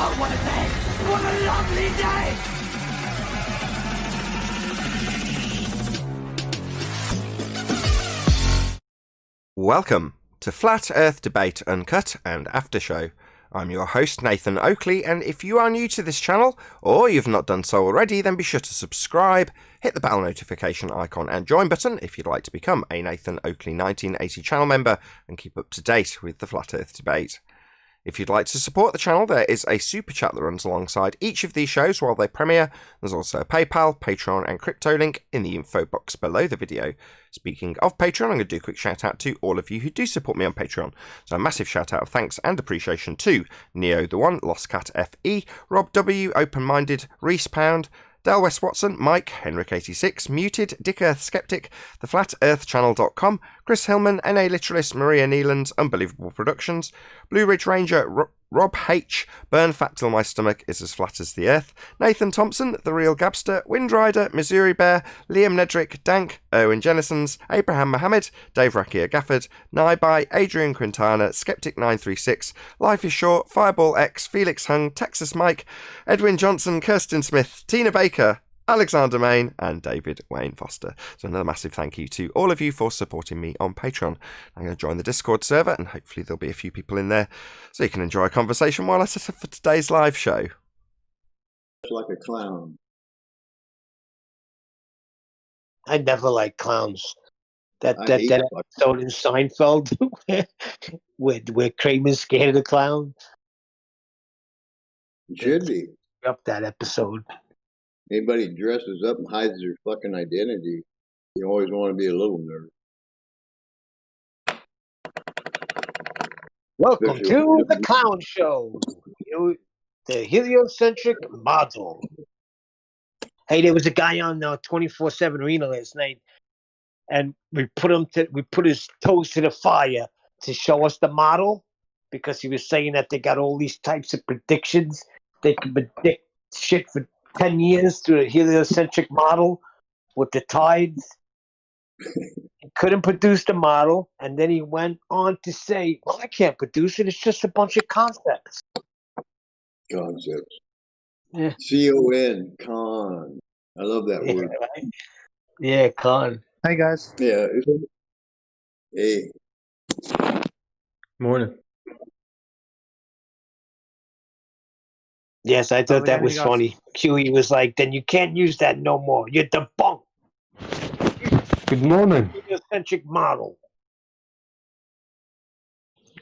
Oh, what a day! What a lovely day! Welcome to Flat Earth Debate Uncut and After Show. I'm your host Nathan Oakley, and if you are new to this channel, or you've not done so already, then be sure to subscribe, hit the bell notification icon and join button if you'd like to become a Nathan Oakley 1980 channel member and keep up to date with the Flat Earth Debate. If you'd like to support the channel, there is a super chat that runs alongside each of these shows while they premiere. There's also a PayPal, Patreon and crypto link in the info box below the video. Speaking of Patreon, I'm going to do a quick shout out to all of you who do support me on Patreon. So a massive shout out of thanks and appreciation to Neo the One, Lost Cat FE, Rob W, Open Minded, Reese Pound, Del West Watson, Mike, Henrik86, Muted, Dick Earth Skeptic, TheFlatEarthChannel.com, Chris Hillman, NA Literalist, Maria Neelands, Unbelievable Productions, Blue Ridge Ranger, Rob H, Burn Fat Till My Stomach Is As Flat As the Earth, Nathan Thompson, The Real Gabster, Windrider, Missouri Bear, Liam Nedrick, Dank, Owen Jennisons, Abraham Mohammed, Dave Rakia Gafford, Naibai, Adrian Quintana, Skeptic936, Life is Short, Fireball X, Felix Hung, Texas Mike, Edwin Johnson, Kirsten Smith, Tina Baker, Alexander Main and David Wayne Foster. So another massive thank you to all of you for supporting me on Patreon. I'm going to join the Discord server and hopefully there'll be a few people in there so you can enjoy a conversation while I set up for today's live show. Like a clown. I never liked clowns. That episode in Seinfeld where Kramer's scared of the clown. It should be. Up that episode. Anybody dresses up and hides their fucking identity, you always want to be a little nervous. Welcome to the Clown Show. The heliocentric model. Hey, there was a guy on 24/7 Arena last night, and we put his toes to the fire to show us the model because he was saying that they got all these types of predictions. They can predict shit for 10 years through a heliocentric model with the tides. He couldn't produce the model, and then he went on to say, well, I can't produce it. It's just a bunch of concepts. Concepts. Yeah. C-O-N, con. I love that word. Right? Yeah, con. Hey, guys. Yeah. Hey. Morning. Yes, I thought that was funny. Huey was like, then you can't use that no more. You're debunked. Good morning. Heliocentric model.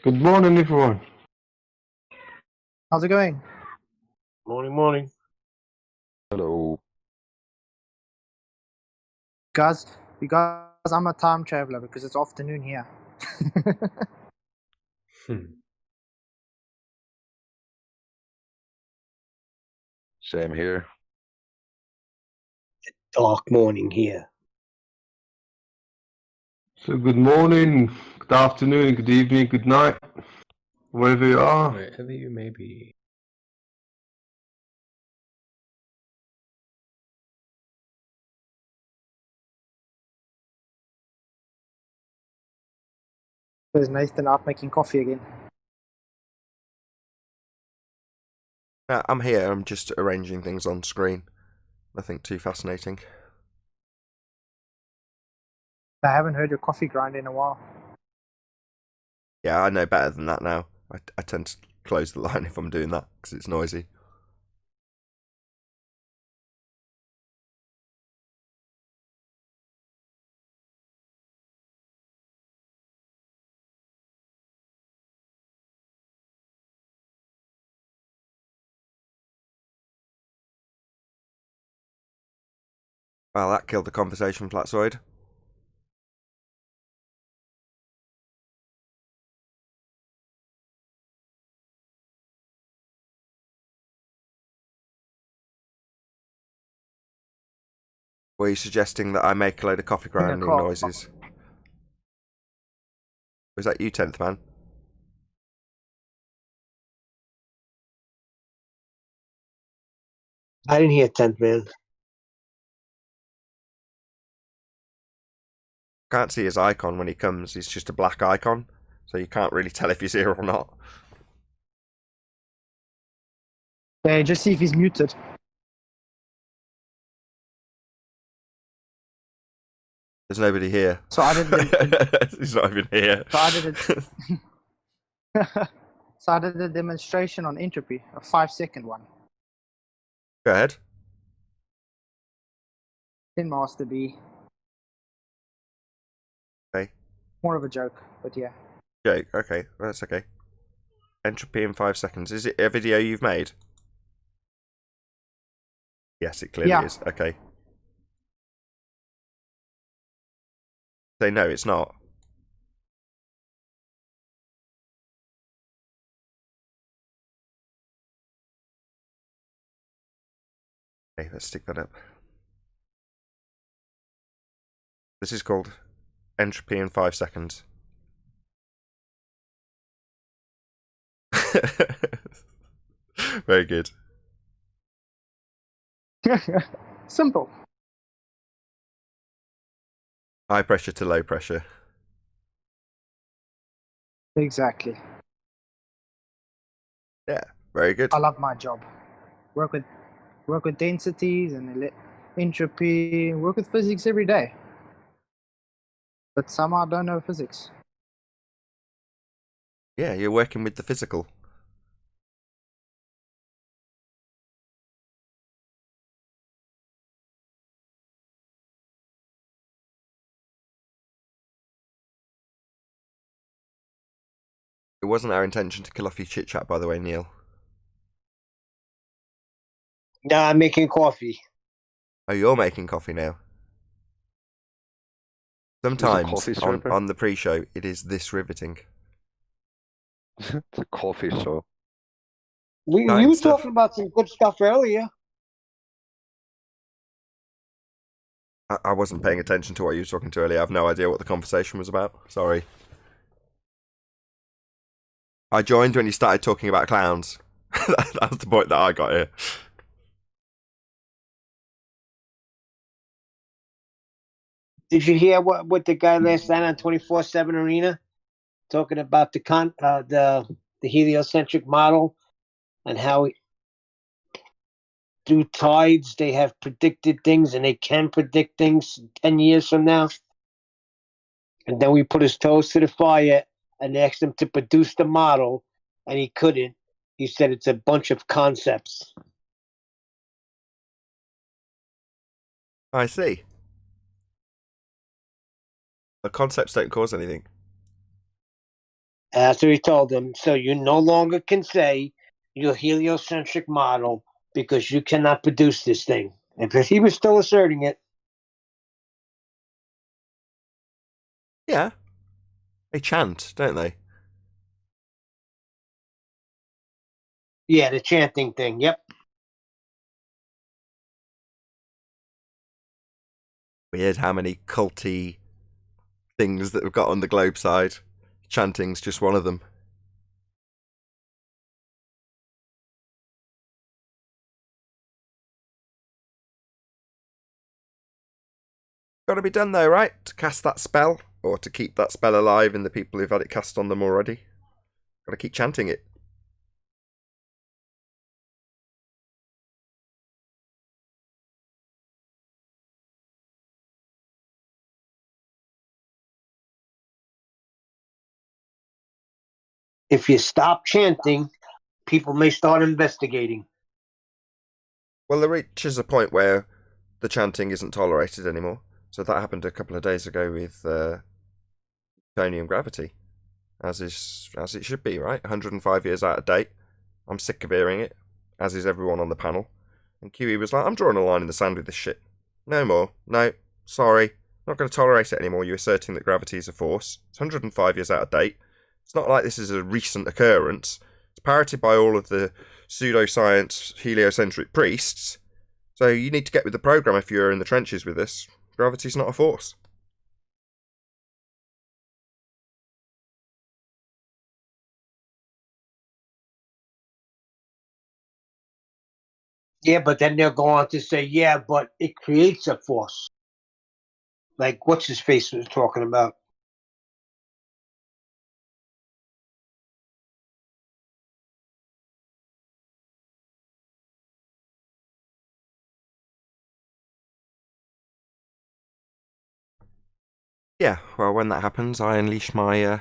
Good morning, everyone. How's it going? Morning. Hello. Guys, I'm a time traveler because it's afternoon here. Same here. Dark morning here. So good morning, good afternoon, good evening, good night, wherever you are. Wherever you may be. There's Nathan out making coffee again. I'm here, I'm just arranging things on screen. Nothing too fascinating. I haven't heard your coffee grind in a while. Yeah, I know better than that now. I tend to close the line if I'm doing that because it's noisy. Well, that killed the conversation, Flatsoid. Were you suggesting that I make a load of coffee grinding noises? Was that you, 10th man? I didn't hear 10th man. Can't see his icon when he comes. He's just a black icon, so you can't really tell if he's here or not. Okay, just see if he's muted. There's nobody here. So I did the, He's not even here. so I did it. So I did a demonstration on entropy, a 5-second one. Go ahead. In Master B. Okay. More of a joke, but yeah. Joke. Okay, that's okay. Entropy in 5 seconds. Is it a video you've made? Yes, it clearly is. Okay. Say no, it's not. Okay, let's stick that up. This is called Entropy in 5 seconds. Very good. Simple. High pressure to low pressure. Exactly. Yeah, very good. I love my job. Work with densities and entropy. Work with physics every day. But somehow I don't know physics. Yeah, you're working with the physical. It wasn't our intention to kill off your chit chat, by the way, Neil. No, I'm making coffee. Oh, you're making coffee now. Sometimes coffee stripper? on the pre-show, it is this riveting. The coffee show. You Exciting were stuff. talking about some good stuff earlier. I wasn't paying attention to what you were talking to earlier. I have no idea what the conversation was about. Sorry. I joined when you started talking about clowns. That's the point that I got here. Did you hear what the guy last night on 24/7 Arena talking about the heliocentric model and how through tides they have predicted things and they can predict things 10 years from now? And then we put his toes to the fire and asked him to produce the model, and he couldn't. He said it's a bunch of concepts. I see. The concepts don't cause anything. After he told him, so you no longer can say your heliocentric model because you cannot produce this thing. And he was still asserting it. Yeah. They chant, don't they? Yeah, the chanting thing. Yep. Weird how many culty things that we've got on the globe side. Chanting's just one of them. Got to be done though, right? To cast that spell, or to keep that spell alive in the people who've had it cast on them already. Got to keep chanting it. If you stop chanting, people may start investigating. Well, there reaches a point where the chanting isn't tolerated anymore. So that happened a couple of days ago with Newtonian gravity, as it should be, right? 105 years out of date. I'm sick of hearing it, as is everyone on the panel. And QE was like, I'm drawing a line in the sand with this shit. No more. No, sorry. Not going to tolerate it anymore. You're asserting that gravity is a force. It's 105 years out of date. It's not like this is a recent occurrence. It's parroted by all of the pseudoscience heliocentric priests. So you need to get with the program if you're in the trenches with this. Gravity's not a force. Yeah, but then they'll go on to say, yeah, but it creates a force. Like what's his face was talking about. Yeah, well, when that happens, I unleash my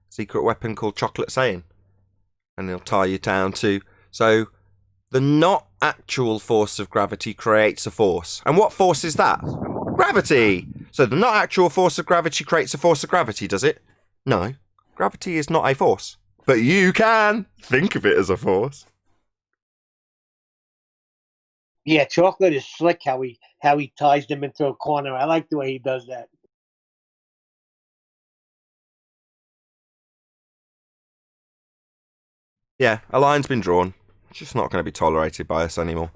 secret weapon called Chocolate Saying. And it'll tie you down to... So, the not actual force of gravity creates a force. And what force is that? Gravity! So the not actual force of gravity creates a force of gravity, does it? No. Gravity is not a force. But you can think of it as a force. Yeah, Chocolate is slick how he ties them into a corner. I like the way he does that. Yeah, a line's been drawn. It's just not going to be tolerated by us anymore.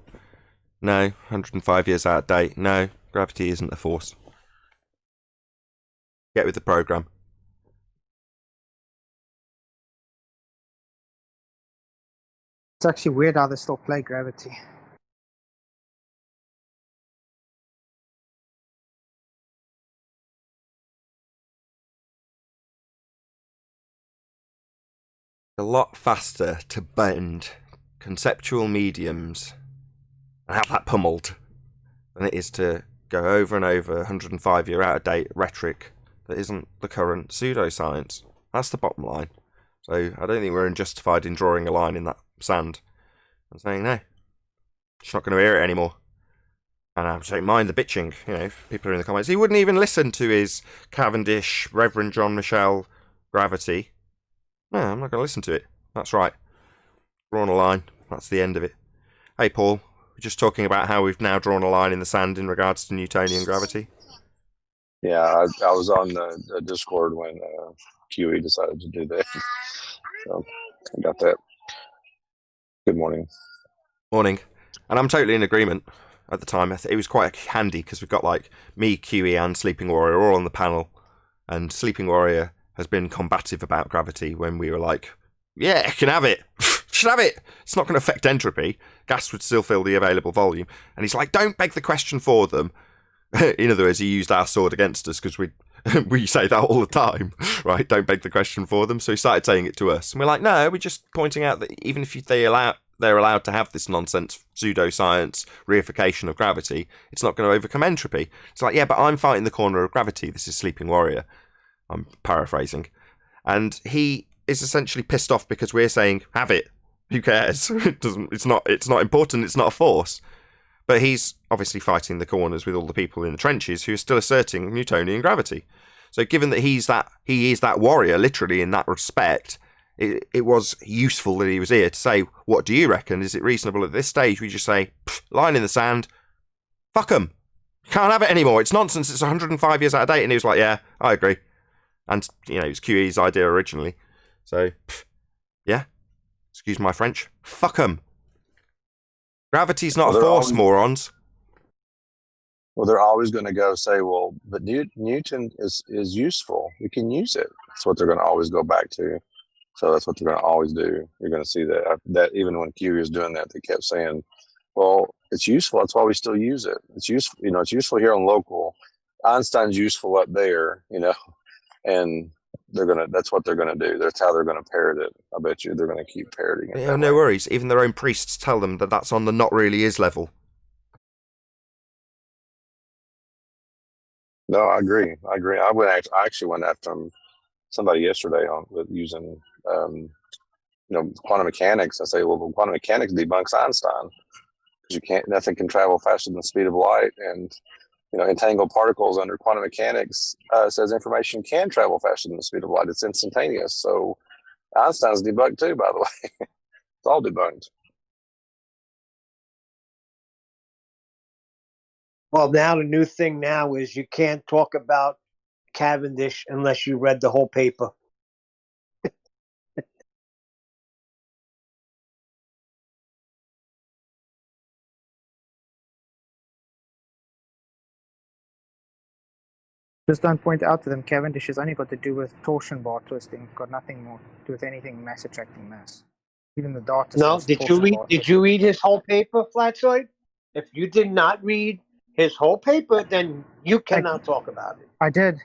No, 105 years out of date. No, gravity isn't a force. Get with the program. It's actually weird how they still play Gravity. A lot faster to bend conceptual mediums and have that pummeled than it is to go over and over 105-year out-of-date rhetoric that isn't the current pseudoscience. That's the bottom line. So I don't think we're unjustified in drawing a line in that sand and saying, no, just not going to hear it anymore. And I don't mind the bitching, you know, if people are in the comments. He wouldn't even listen to his Cavendish, Reverend John Michel Gravity. No, I'm not going to listen to it. That's right. Drawn a line. That's the end of it. Hey, Paul. We're just talking about how we've now drawn a line in the sand in regards to Newtonian gravity. Yeah, I was on the Discord when QE decided to do that. So I got that. Good morning. Morning. And I'm totally in agreement at the time. It was quite handy because we've got like me, QE, and Sleeping Warrior all on the panel. And Sleeping Warrior has been combative about gravity when we were like, yeah, can have it. Should have it. It's not going to affect entropy. Gas would still fill the available volume. And he's like, don't beg the question for them. In other words, he used our sword against us because we say that all the time, right? Don't beg the question for them. So he started saying it to us. And we're like, no, we're just pointing out that even if they're allowed to have this nonsense pseudoscience reification of gravity, it's not going to overcome entropy. It's like, yeah, but I'm fighting the corner of gravity. This is Sleeping Warrior. I'm paraphrasing. And he is essentially pissed off because we're saying, have it. Who cares? It's not important. It's not a force. But he's obviously fighting the corners with all the people in the trenches who are still asserting Newtonian gravity. So given that he is that warrior, literally in that respect, it was useful that he was here to say, what do you reckon? Is it reasonable at this stage we just say, line in the sand, fuck them. Can't have it anymore. It's nonsense. It's 105 years out of date. And he was like, yeah, I agree. And, you know, it was QE's idea originally. So, yeah. Excuse my French. Fuck them. Gravity's not a force, morons. Well, they're always going to go say, well, but Newton is useful. We can use it. That's what they're going to always go back to. So that's what they're going to always do. You're going to see that even when QE was doing that, they kept saying, well, it's useful. That's why we still use it. It's useful. You know, it's useful here on local. Einstein's useful up there, you know, and that's what they're going to do. That's how they're going to parrot it. I bet you they're going to keep parroting it. Yeah, no worries. Even their own priests tell them that that's on the not really is level. No, I agree. I actually went after somebody yesterday with using, quantum mechanics. I say, well, quantum mechanics debunks Einstein because nothing can travel faster than the speed of light, and entangled particles under quantum mechanics says information can travel faster than the speed of light. It's instantaneous. So Einstein's debunked too, by the way. It's all debunked. Well, now the new thing now is you can't talk about Cavendish unless you read the whole paper. Just don't point out to them Cavendish has only got to do with torsion bar twisting, got nothing more to do with anything mass attracting mass. Even the data. No, did you read his whole paper, Flatsoid? If you did not read his whole paper, then you cannot talk about it. I did,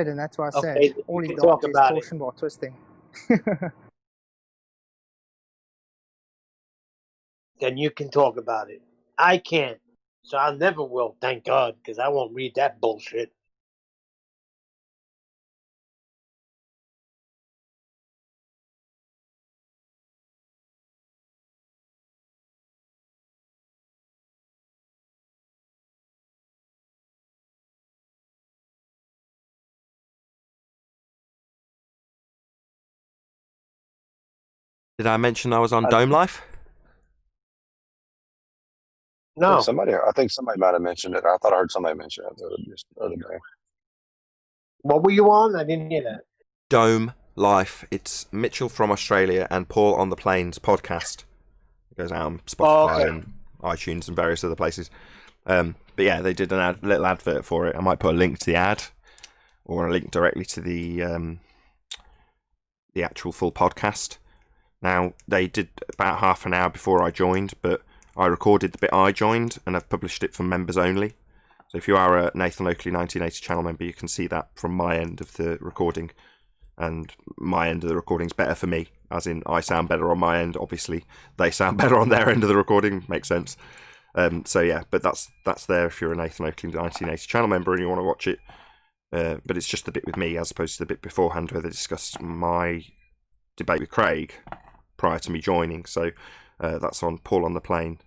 and that's why I said all he got is torsion bar twisting. Then you can talk about it. I can't. So I never will, thank God, because I won't read that bullshit. Did I mention I was on Dome Life? No. I think somebody might have mentioned it. I thought I heard somebody mention it the other day. What were you on? I didn't hear that. Dome Life. It's Mitchell from Australia and Paul on the Plains podcast. It goes out on Spotify and iTunes and various other places. But yeah, they did a little advert for it. I might put a link to the ad or a link directly to the actual full podcast. Now, they did about half an hour before I joined, but I recorded the bit I joined and I've published it for members only. So if you are a Nathan Oakley 1980 channel member, you can see that from my end of the recording. And my end of the recording's better for me, as in I sound better on my end. Obviously, they sound better on their end of the recording. Makes sense. So yeah, but that's there if you're a Nathan Oakley 1980 channel member and you want to watch it. But it's just the bit with me as opposed to the bit beforehand where they discussed my debate with Craig prior to me joining. So that's on Paul on the Plain.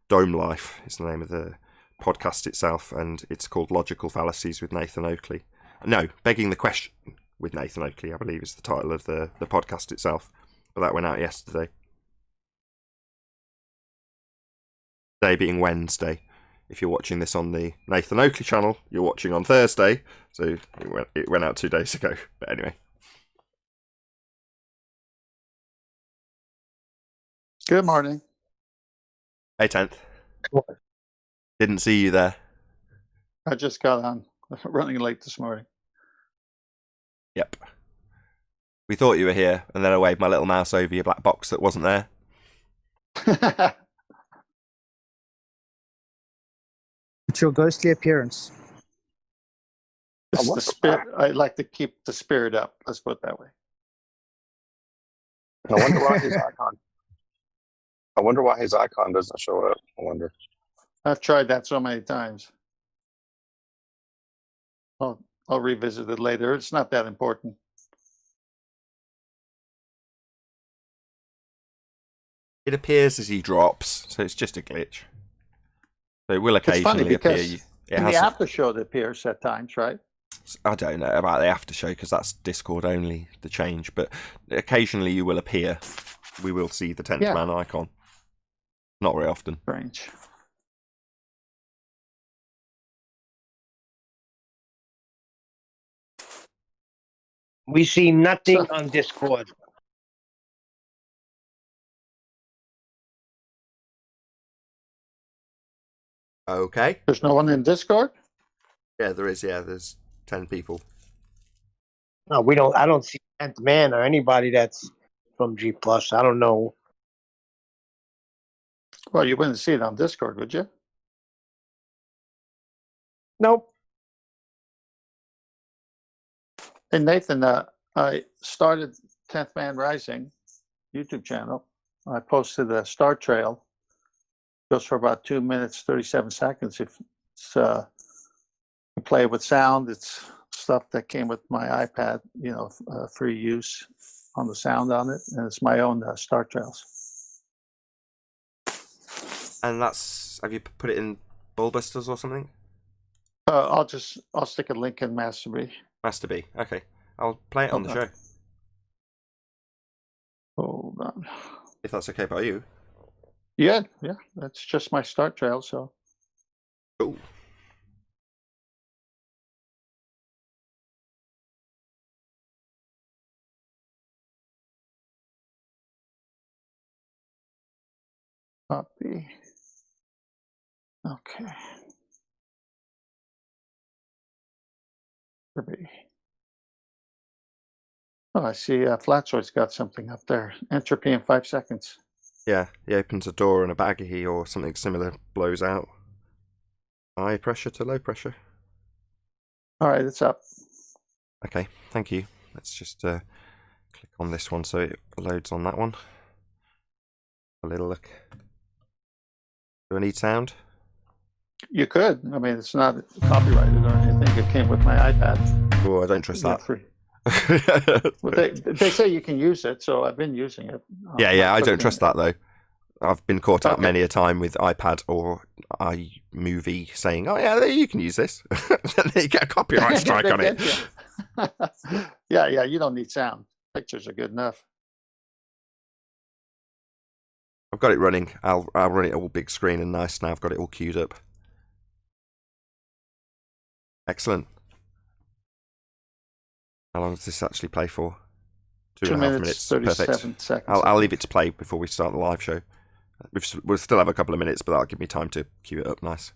Dome Life is the name of the podcast itself, and it's called Logical Fallacies with Nathan Oakley. No, Begging the Question with Nathan Oakley, I believe, is the title of the podcast itself. But that went out yesterday. Today being Wednesday. If you're watching this on the Nathan Oakley channel, you're watching on Thursday. So it went out 2 days ago. But anyway. Good morning. Hey, 10th. Didn't see you there. I just got on. Running late this morning. Yep. We thought you were here, and then I waved my little mouse over your black box that wasn't there. It's your ghostly appearance. It's the spirit. I like to keep the spirit up. Let's put it that way. I wonder why his icon. I wonder why his icon doesn't show up. I wonder. I've tried that so many times. I'll revisit it later. It's not that important. It appears as he drops, so it's just a glitch. So it will occasionally appear. In the after show, it appears at times, right? I don't know about the after show because that's Discord only, the change. But occasionally you will appear. We will see the 10th man icon. Not very often. Strange. We see nothing on Discord. Okay. There's no one in Discord? Yeah, there is. Yeah, there's 10 people. No, we don't. I don't see 10th man or anybody that's from G Plus. I don't know. Well, you wouldn't see it on Discord, would you? Nope. Hey, Nathan, I started 10th Man Rising YouTube channel. I posted a Star Trail. Goes for about 2 minutes, 37 seconds. If it's you play with sound, it's stuff that came with my iPad, free use on the sound on it. And it's my own Star Trails. And have you put it in Bullbusters or something? I'll stick a link in Master B. Master B. Okay. I'll play it on the show. Hold on. If that's okay by you. Yeah. That's just my start trail, so. Cool. Copy. Okay. Oh, I see Flatsoid's got something up there. Entropy in 5 seconds. Yeah, he opens a door and a baggie or something similar blows out. High pressure to low pressure. All right, it's up. Okay, thank you. Let's just click on this one so it loads on that one. A little look. Do I need sound? You could. I mean, it's not copyrighted or anything. It came with my iPad. Oh, I don't trust that. Free. Well, they say you can use it, so I've been using it. Yeah, I don't trust that though. I've been caught out many a time with iPad or iMovie saying, "Oh yeah, you can use this," and then you get a copyright strike on it. Yeah, you don't need sound. Pictures are good enough. I've got it running. I'll run it all big screen and nice now. I've got it all queued up. Excellent. How long does this actually play for? 2.5 minutes. 37 Perfect. seconds. I'll leave it to play before we start the live show. We'll still have a couple of minutes, but that'll give me time to queue it up nice.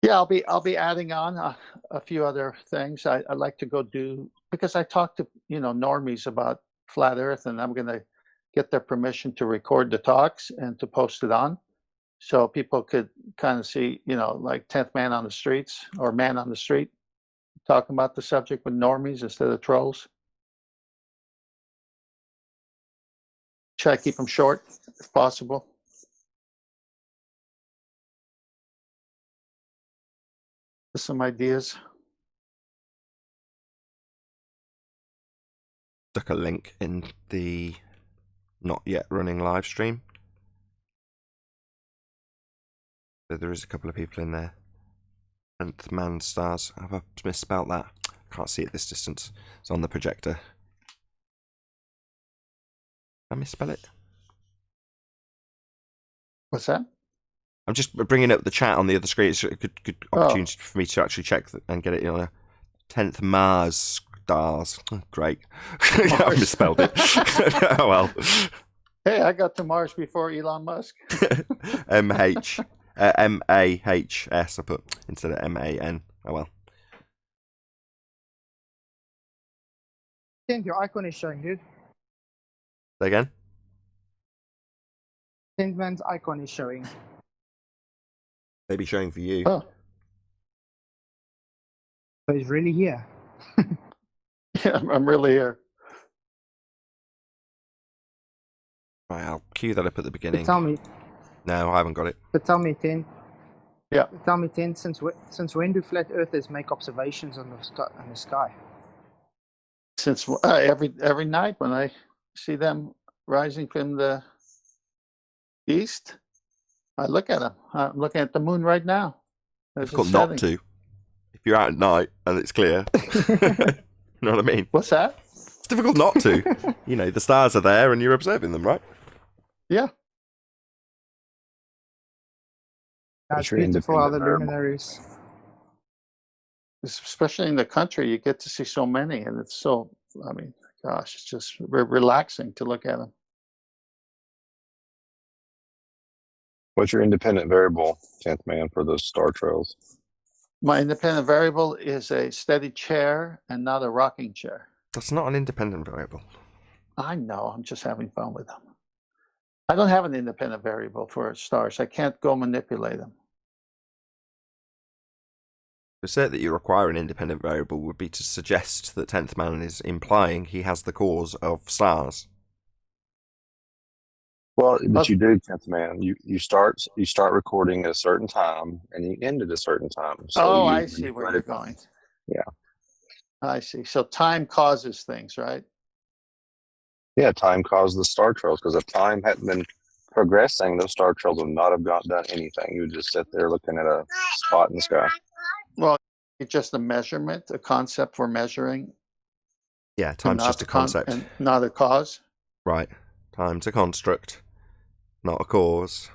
Yeah, I'll be adding on a few other things. I'd like to go do, because I talked to normies about flat Earth, and I'm going to get their permission to record the talks and to post it on, so people could kind of see, like 10th man on the streets or man on the street talking about the subject with normies instead of trolls. Try to keep them short if possible. Some ideas. Stuck a link in the not yet running live stream. So there is a couple of people in there. 10th man stars. Have I misspelt that? Can't see it this distance. It's on the projector. Did I misspell it? What's that? I'm just bringing up the chat on the other screen. It's a good opportunity for me to actually check and get it. 10th Mars stars. Oh, great. I've misspelled it. Oh well. Hey, I got to Mars before Elon Musk. M-H. M-A-H-S I put instead of M-A-N. Oh well. I think your icon is showing, dude. Say again? 10th man's icon is showing. Maybe showing for you. Oh. So he's really here. Yeah, I'm really here. Right, I'll cue that up at the beginning. But tell me. No, I haven't got it. But tell me, 10. Yeah. Tell me, 10. Since when do flat earthers make observations on the sky? Since every night when I see them rising from the east, I look at them. I'm looking at the moon right now. It's difficult not to. If you're out at night and it's clear. You know what I mean? What's that? It's difficult not to. The stars are there and you're observing them, right? Yeah. It's beautiful how the luminaries. Especially in the country, you get to see so many, and it's so, gosh, it's just relaxing to look at them. What's your independent variable, 10th man, for those star trails? My independent variable is a steady chair and not a rocking chair. That's not an independent variable. I know, I'm just having fun with them. I don't have an independent variable for stars. I can't go manipulate them. To say that you require an independent variable would be to suggest that 10th man is implying he has the cause of stars. Well, but you do, 10th man. You start recording at a certain time and you end at a certain time. So I see where you're going. Yeah. I see. So time causes things, right? Yeah, time causes the star trails, because if time hadn't been progressing, those star trails would not have done anything. You would just sit there looking at a spot in the sky. Well, it's just a measurement, a concept for measuring. Yeah, time's just a concept. And not a cause. Right. Time's a construct, not a cause.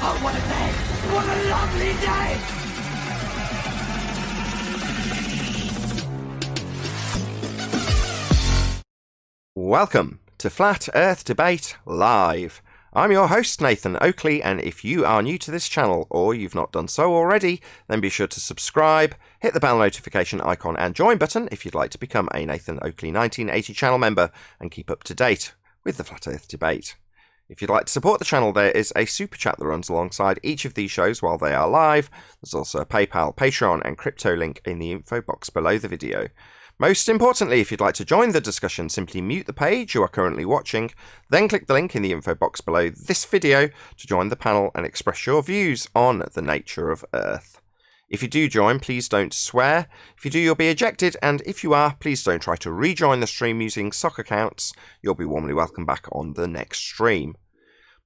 Oh, what a day! What a lovely day! Welcome to Flat Earth Debate Live. I'm your host, Nathan Oakley, and if you are new to this channel, or you've not done so already, then be sure to subscribe, hit the bell notification icon and join button if you'd like to become a Nathan Oakley 1980 channel member and keep up to date with the Flat Earth Debate. If you'd like to support the channel, there is a super chat that runs alongside each of these shows while they are live. There's also a PayPal, Patreon and crypto link in the info box below the video. Most importantly, if you'd like to join the discussion, simply mute the page you are currently watching, then click the link in the info box below this video to join the panel and express your views on the nature of Earth. If you do join, please don't swear. If you do, you'll be ejected, and if you are, please don't try to rejoin the stream using sock accounts. You'll be warmly welcome back on the next stream.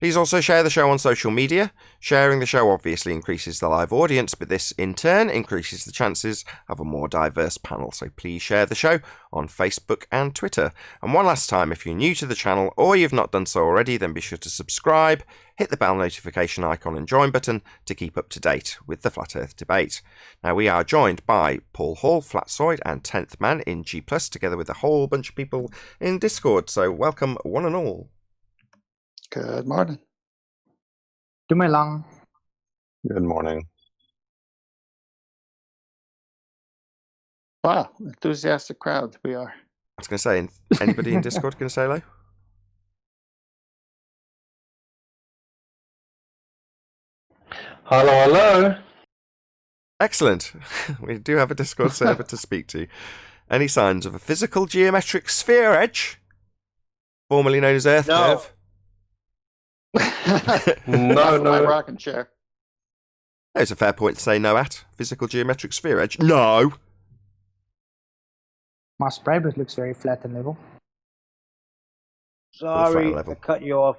Please also share the show on social media. Sharing the show obviously increases the live audience, but this in turn increases the chances of a more diverse panel. So please share the show on Facebook and Twitter. And one last time, if you're new to the channel or you've not done so already, then be sure to subscribe, hit the bell notification icon and join button to keep up to date with the Flat Earth debate. Now we are joined by Paul Hall, Flatsoid, and 10th Man in G+, together with a whole bunch of people in Discord. So welcome one and all. Good morning. Dumelang. Good morning. Wow, enthusiastic crowd we are. I was going to say, anybody in Discord going to say hello? Hello, hello. Excellent. We do have a Discord server to speak to. Any signs of a physical geometric sphere edge, formerly known as Earth No. curve? No, My no. rocking chair. There's a fair point to say no at. Physical geometric sphere edge? No. My spray bit looks very flat and level. Sorry, level. I cut you off.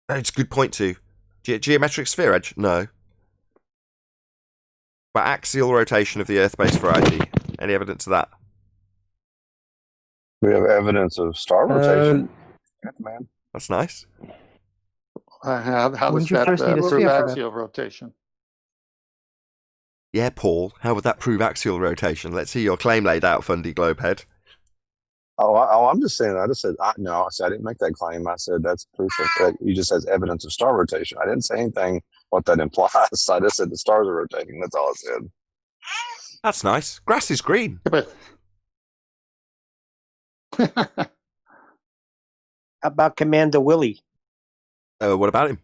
It's a good point too. Geometric sphere edge? No. But axial rotation of the Earth-based variety. Any evidence of that? We have evidence of star rotation. Good man. That's nice. How does Wouldn't you that first need a prove sphere for that? axial rotation? Yeah, Paul, how would that prove axial rotation? Let's see your claim laid out, Fundy Globehead. I'm just saying. I just said no. I didn't make that claim. I said that's proof of that. You just says evidence of star rotation. I didn't say anything what that implies. I just said the stars are rotating. That's all I said. That's nice. Grass is green. But How about Commander Willie What about him?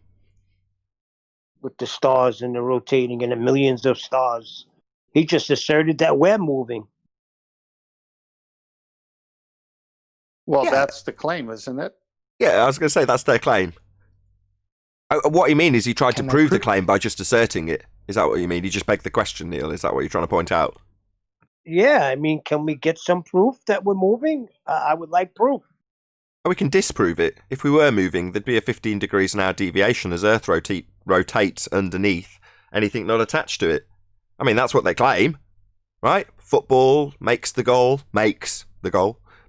with the stars and the rotating and the millions of stars? He just asserted that we're moving. well, Yeah. that's the claim, isn't it? Yeah, I was going to say that's their claim. What you mean is he tried to Can they prove the prove- claim by just asserting it. Is that what you mean? He just begged the question, Neil. Is that what you're trying to point out? Yeah, I mean, can we get some proof that we're moving? I would like proof. Oh, we can disprove it. If we were moving, there'd be a 15 degrees an hour deviation as Earth rotates underneath anything not attached to it. I mean, that's what they claim, right? Football makes the goal,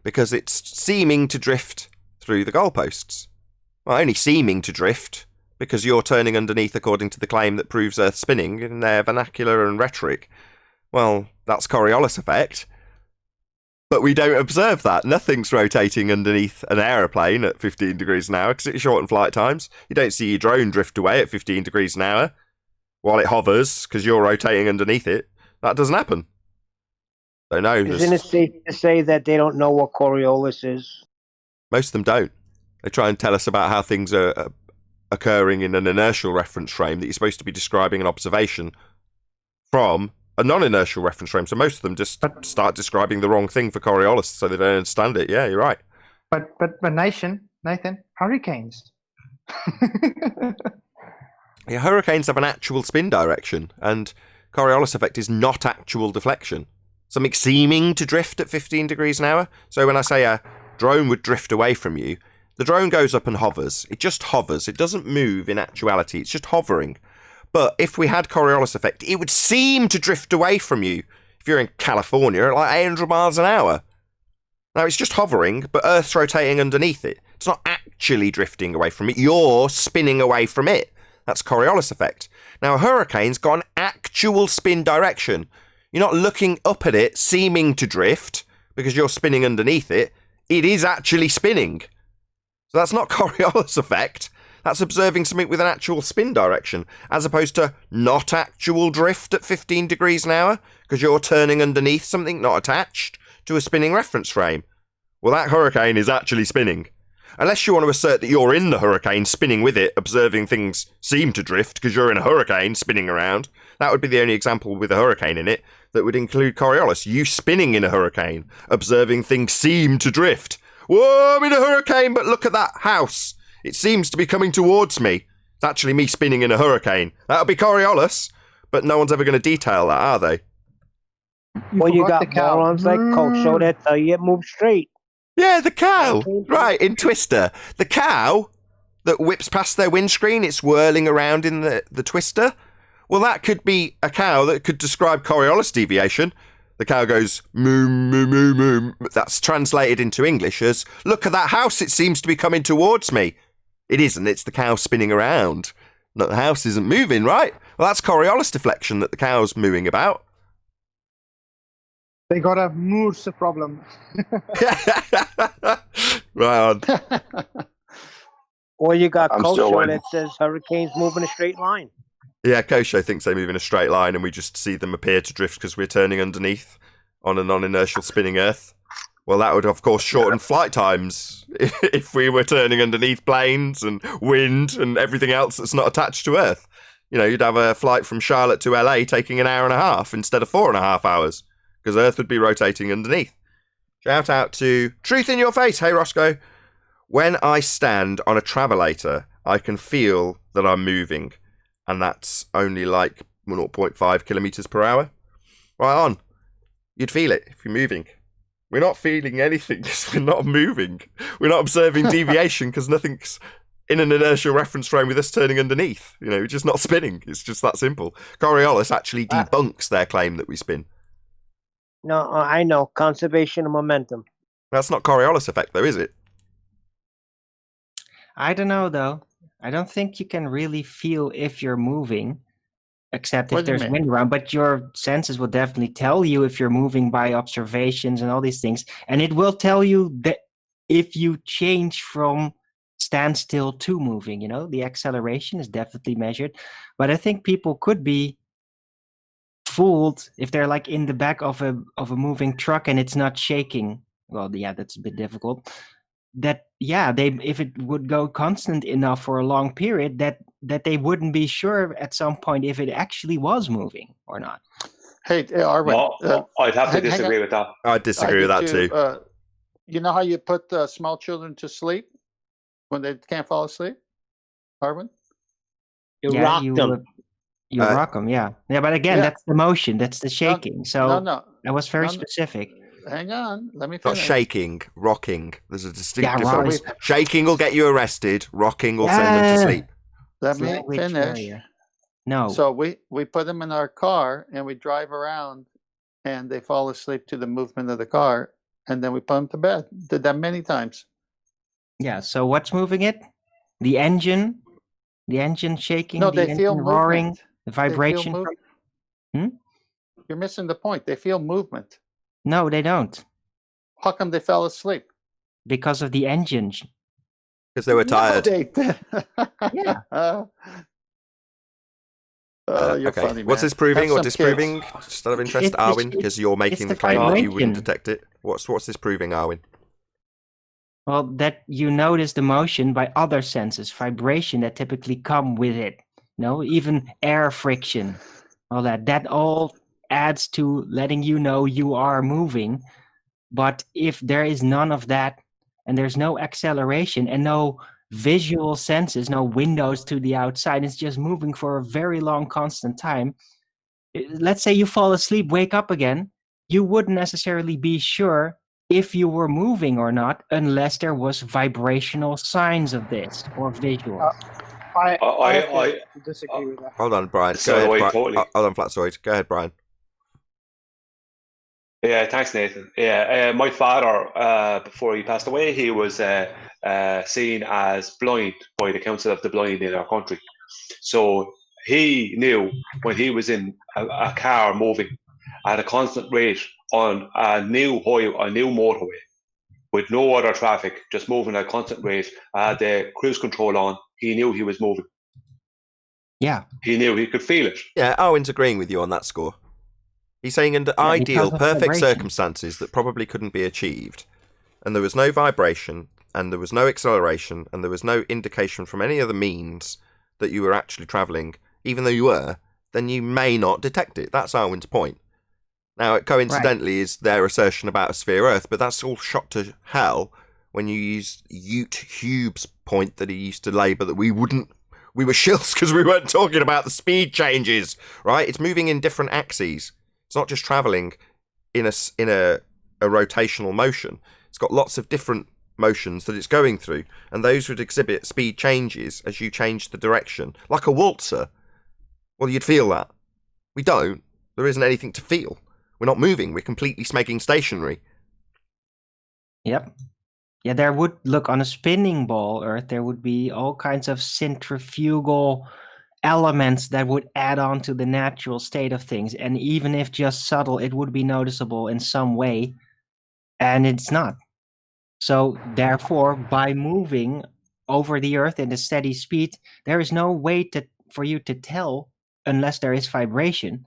because it's seeming to drift through the goalposts. Well, only seeming to drift, because you're turning underneath according to the claim that proves Earth spinning in their vernacular and rhetoric. Well, that's Coriolis effect. But we don't observe that. Nothing's rotating underneath an aeroplane at 15 degrees an hour because it's shortened flight times. You don't see your drone drift away at 15 degrees an hour while it hovers because you're rotating underneath it. That doesn't happen. So no, Isn't it safe to say that they don't know what Coriolis is? most of them don't. They try and tell us about how things are occurring in an inertial reference frame that you're supposed to be describing an observation from a non-inertial reference frame. So most of them just start describing the wrong thing for Coriolis so they don't understand it. Yeah, you're right. But Nathan, hurricanes. Yeah, hurricanes have an actual spin direction, and Coriolis effect is not actual deflection. Something seeming to drift at 15 degrees an hour. So when I say a drone would drift away from you, the drone goes up and hovers. It just hovers. It doesn't move in actuality. It's just hovering. But if we had Coriolis effect, it would seem to drift away from you if you're in California at like 800 miles an hour. Now, it's just hovering, but Earth's rotating underneath it. It's not actually drifting away from it. You're spinning away from it. That's Coriolis effect. Now, a hurricane's got an actual spin direction. You're not looking up at it, seeming to drift, because you're spinning underneath it. It is actually spinning. So that's not Coriolis effect. That's observing something with an actual spin direction, as opposed to not actual drift at 15 degrees an hour, because you're turning underneath something not attached to a spinning reference frame. Well, that hurricane is actually spinning. Unless you want to assert that you're in the hurricane, spinning with it, observing things seem to drift because you're in a hurricane spinning around, That would be the only example with a hurricane in it that would include Coriolis. You spinning in a hurricane, observing things seem to drift. Whoa, I'm in a hurricane, but look at that house. It seems to be coming towards me. It's actually me spinning in a hurricane. That'll be Coriolis, but no one's ever going to detail that, are they? Well, you forgot got the cow. morons like Kosho that tell you it moves straight. Yeah, the cow. Right, in Twister. The cow that whips past their windscreen, it's whirling around in the Twister. Well, that could be a cow that could describe Coriolis deviation. The cow goes, moo, moo, moo, moo. That's translated into English as, look at that house, it seems to be coming towards me. It isn't, it's the cow spinning around. No, the house isn't moving, right? Well, that's Coriolis deflection that the cow's mooing about. They got a Moose problem. Right on. Or you got I'm still Kosho waiting. that says hurricanes move in a straight line. Yeah, Kosho thinks they move in a straight line and we just see them appear to drift because we're turning underneath on a non-inertial spinning Earth. Well, that would, of course, shorten flight times if we were turning underneath planes and wind and everything else that's not attached to Earth. You know, you'd have a flight from Charlotte to LA taking an hour and a half instead of 4.5 hours because Earth would be rotating underneath. Shout out to Truth in Your Face. Hey, Roscoe. When I stand on a travelator, I can feel that I'm moving. And that's only like 0.5 kilometers per hour. Right on. You'd feel it if you're moving. We're not feeling anything because we're not moving. We're not observing deviation because nothing's in an inertial reference frame with us turning underneath. You know, we're just not spinning. It's just that simple. Coriolis actually debunks their claim that we spin. No, I know. Conservation of momentum. That's not Coriolis effect, though, is it? I don't know, though. I don't think you can really feel if you're moving, except What if do you there's mean? wind around. But your senses will definitely tell you if you're moving by observations and all these things. And it will tell you that if you change from standstill to moving, you know, the acceleration is definitely measured. But I think people could be fooled if they're like in the back of a moving truck and it's not shaking. Well, yeah, that's a bit difficult. That if it would go constant enough for a long period, that they wouldn't be sure at some point if it actually was moving or not. Hey, Arwen. No, I'd have to hang on. disagree with that. I'd disagree with that too. You know how you put small children to sleep when they can't fall asleep, Arwen? You rock them. You rock them, yeah. But again, Yeah. that's the motion, that's the shaking. So No. that was very No. specific. Hang on, let me Not finish. shaking, rocking. There's a distinct Yeah, difference. right. Shaking will get you arrested. Rocking will send them to sleep. Let me Language finish. barrier. No. So we put them in our car and we drive around and they fall asleep to the movement of the car and then we put them to bed. Did that many times. Yeah, so what's moving it? The engine shaking, No, the they feel engine roaring, movement. the They feel vibration. movement. You're missing the point. They feel movement. No, they don't. How come they fell asleep? Because of the engine. Because they were tired. No, they Yeah. You're Okay. funny, What's man. this proving Have or some disproving? Just out of interest, It's- Arwin, because you're making the the claim that you wouldn't vibration. detect it. What's this proving, Arwin? Well, that you notice the motion by other senses, vibration that typically come with it. No, even air friction, all that all adds to letting you know you are moving. But if there is none of that and there's no acceleration and no visual senses, no windows to the outside, it's just moving for a very long constant time. Let's say you fall asleep, wake up again, you wouldn't necessarily be sure if you were moving or not unless there was vibrational signs of this or visual. I I disagree with that. Hold on, Brian. So Go ahead, do I, Brian. totally. Hold on, Flatzoid. Go ahead, Brian. Yeah, thanks, Nathan. Yeah, my father, before he passed away, he was seen as blind by the Council of the Blind in our country. So he knew when he was in a car moving at a constant rate on a new motorway with no other traffic, just moving at a constant rate, the cruise control on, he knew he was moving. Yeah. He knew, he could feel it. Yeah, Arwin's agreeing with you on that score. He's saying under ideal, because of perfect vibration. circumstances that probably couldn't be achieved, and there was no vibration, and there was no acceleration, and there was no indication from any other means that you were actually travelling, even though you were, then you may not detect it. That's Arwen's point. Now, it coincidentally is their assertion about a sphere Earth, but that's all shot to hell when you use Hube's point that he used to labour that we were shills because we weren't talking about the speed changes, right? It's moving in different axes. It's not just travelling in a rotational motion. It's got lots of different motions that it's going through, and those would exhibit speed changes as you change the direction, like a waltzer. Well, you'd feel that. We don't. There isn't anything to feel. We're not moving. We're completely smaking stationary. Yep. Yeah, there would look on a spinning ball Earth. There would be all kinds of centrifugal elements that would add on to the natural state of things, and even if just subtle, it would be noticeable in some way, and it's not. So therefore, by moving over the Earth in a steady speed, there is no way for you to tell unless there is vibration,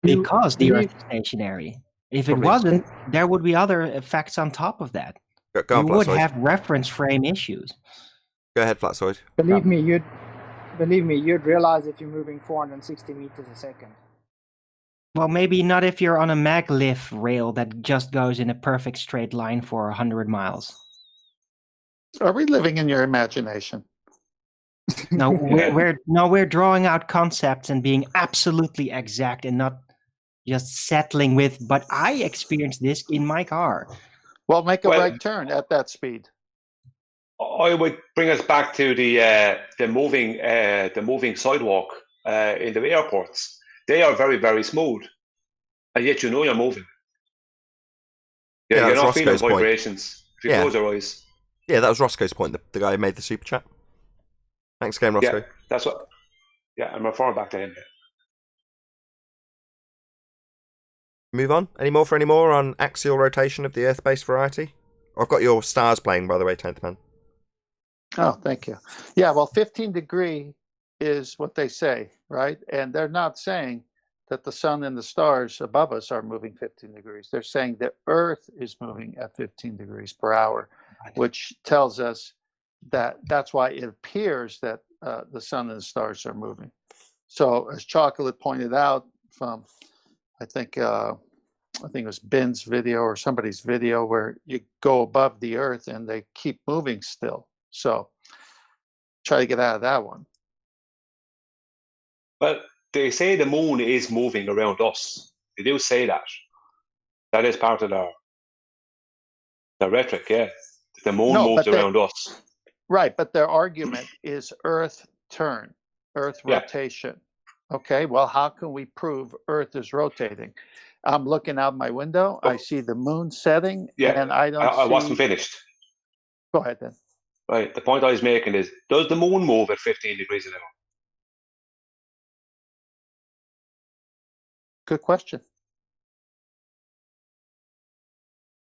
because the Earth is stationary. If it wasn't, there would be other effects on top of that. You would have reference frame issues. Go ahead, Flatsoid. Believe me, you'd realize if you're moving 460 meters a second. Well, maybe not if you're on a maglev rail that just goes in a perfect straight line for 100 miles. Are we living in your imagination? No, we're drawing out concepts and being absolutely exact and not just settling with, but I experienced this in my car. Well, make a right turn at that speed. I would bring us back to the moving sidewalk in the airports. They are very, very smooth, and yet you know you're moving. You're not feeling vibrations if you close your eyes. Yeah, that was Roscoe's point. The guy who made the super chat. Thanks again, Roscoe. Yeah, that's what. Yeah, I'm referring back to him. Move on. Any more on axial rotation of the Earth-based variety? I've got your stars playing, by the way, 10th Man. Oh, thank you. Yeah, well, 15 degree is what they say, right? And they're not saying that the sun and the stars above us are moving 15 degrees. They're saying the Earth is moving at 15 degrees per hour, which tells us that that's why it appears that the sun and the stars are moving. So as Chocolate pointed out from, I think it was Ben's video or somebody's video, where you go above the Earth and they keep moving still. So try to get out of that one. But they say the moon is moving around us. They do say that. That is part of their rhetoric, yeah. The moon moves around us. Right, but their argument is Earth turn, Earth rotation. Okay, well, how can we prove Earth is rotating? I'm looking out my window. I see the moon setting, and I don't see... I wasn't finished. Go ahead, then. Right, the point I was making is, does the moon move at 15 degrees an hour? Good question.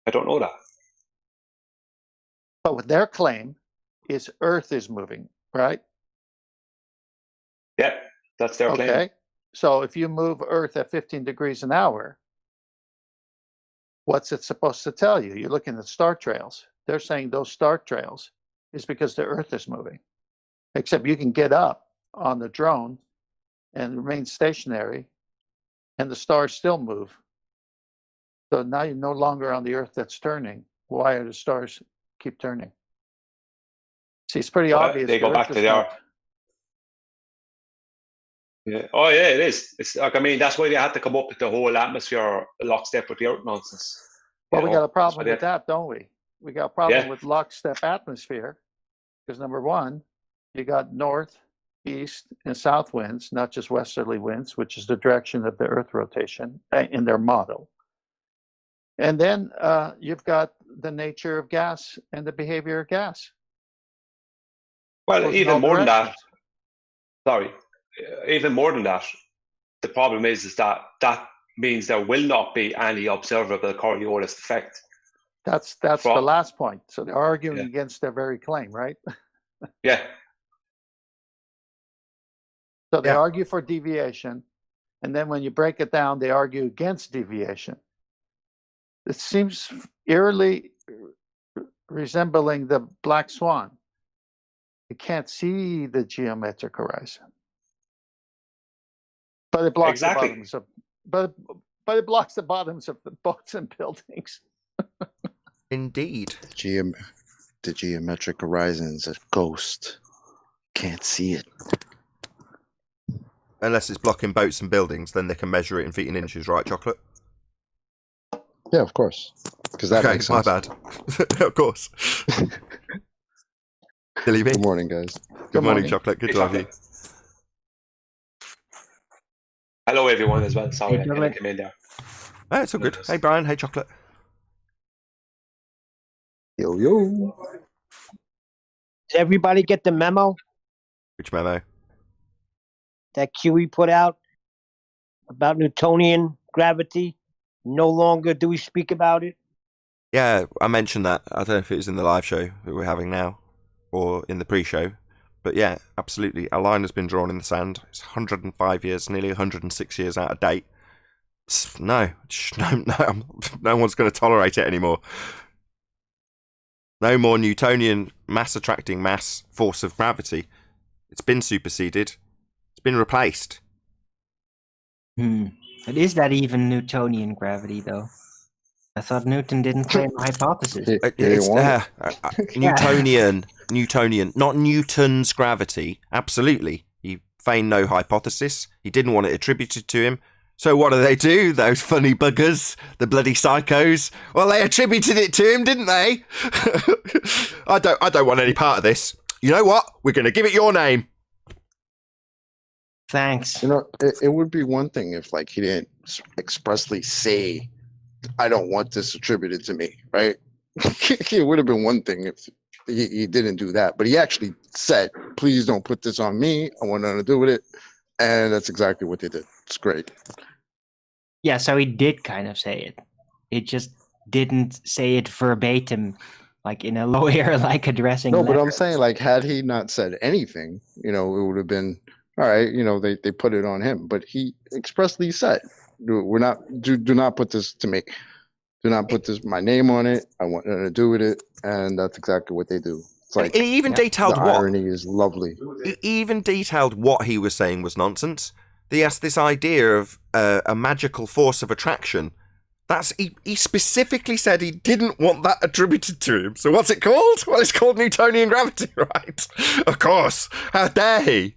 I don't know that. But what their claim is Earth is moving, right? Yeah, that's their claim. Okay, so if you move Earth at 15 degrees an hour, what's it supposed to tell you? You're looking at star trails. They're saying those star trails is because the Earth is moving. Except you can get up on the drone and remain stationary, and the stars still move. So now you're no longer on the Earth that's turning. Why are the stars keep turning? See, it's pretty obvious. They go back to the Earth. Yeah. Oh, yeah, it is. It's like, I mean, that's why they had to come up with the whole atmosphere lockstep with the Earth nonsense. Well, we got a problem with that, don't we? We got a problem with lockstep atmosphere because, number one, you got north, east, and south winds, not just westerly winds, which is the direction of the Earth rotation in their model. And then you've got the nature of gas and the behavior of gas. Well, even more than that, even more than that, the problem is that that means there will not be any observable Coriolis effect. That's the last point. So they're arguing against their very claim, right? Yeah. So they argue for deviation, and then when you break it down, they argue against deviation. It seems eerily resembling the black swan. You can't see the geometric horizon. But it blocks Exactly. the bottoms of, but it blocks the bottoms of the boats and buildings. Indeed. The geometric horizon's a ghost. Can't see it. Unless it's blocking boats and buildings, then they can measure it in feet and inches, right, Chocolate? Yeah, of course. Because that Okay, makes my sense. bad. Of course. Silly me. Good morning, guys. Good morning, Chocolate. Good Hey, to have you. Chocolate. Hello, everyone, as well. Sorry, Hey, I Chocolate. came in there. Oh, it's all good. Hey, Brian. Hey, Chocolate. Yo, yo. Did everybody get the memo Which memo? that QE put out about Newtonian gravity? No longer do we speak about it. Yeah, I mentioned that. I don't know if it was in the live show that we're having now or in the pre-show. But yeah, absolutely. A line has been drawn in the sand. It's 105 years, nearly 106 years out of date. No, no one's going to tolerate it anymore. No more Newtonian mass-attracting mass force of gravity. It's been superseded. It's been replaced. But is that even Newtonian gravity, though? I thought Newton didn't claim a hypothesis. It's Newtonian, not Newton's gravity. Absolutely. He feigned no hypothesis. He didn't want it attributed to him. So what do? Those funny buggers, the bloody psychos. Well, they attributed it to him, didn't they? I don't want any part of this. You know what? We're going to give it your name. Thanks. You know, it would be one thing if, like, he didn't expressly say, I don't want this attributed to me, right? It would have been one thing if he didn't do that. But he actually said, please don't put this on me. I want nothing to do with it. And that's exactly what they did. It's great. Yeah, so he did kind of say it. It just didn't say it verbatim, like in a lawyer-like addressing No, letter. but I'm saying, like, had he not said anything, you know, it would have been, all right, you know, they put it on him. But he expressly said, do not put this to me. Do not put my name on it. I want nothing to do with it. And that's exactly what they do. It's like, he even detailed the what. irony is lovely. He even detailed what he was saying was nonsense. He has this idea of a magical force of attraction. He specifically said he didn't want that attributed to him. So what's it called? Well, it's called Newtonian gravity, right? Of course. How dare he?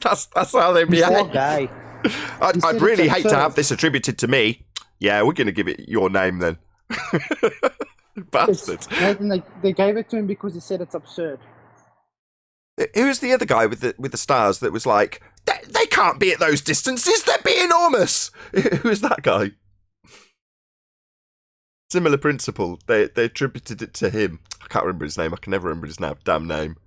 that's how they behave. Poor guy. I'd really hate to have this attributed to me. Yeah, we're going to give it your name then. Bastards. They gave it to him because he said it's absurd. Who was the other guy with the stars that was like, they can't be at those distances, they'd be enormous? Who was that guy? Similar principle. They attributed it to him. I can't remember his name. I can never remember his damn name.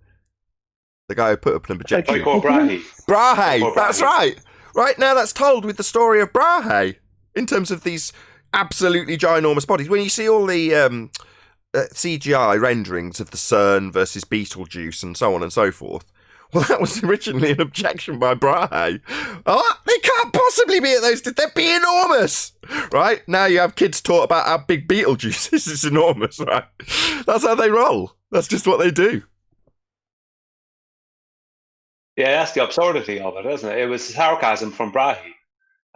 The guy who put up an objection. Tycho Brahe. Brahe, that's right. Right now that's told with the story of Brahe in terms of these absolutely ginormous bodies. When you see all the CGI renderings of the CERN versus Beetlejuice and so on and so forth, well, that was originally an objection by Brahe. Oh, they can't possibly be at those. They'd be enormous, right? Now you have kids taught about how big Beetlejuice is. It's enormous, right? That's how they roll. That's just what they do. Yeah, that's the absurdity of it, isn't it? It was sarcasm from Brahe,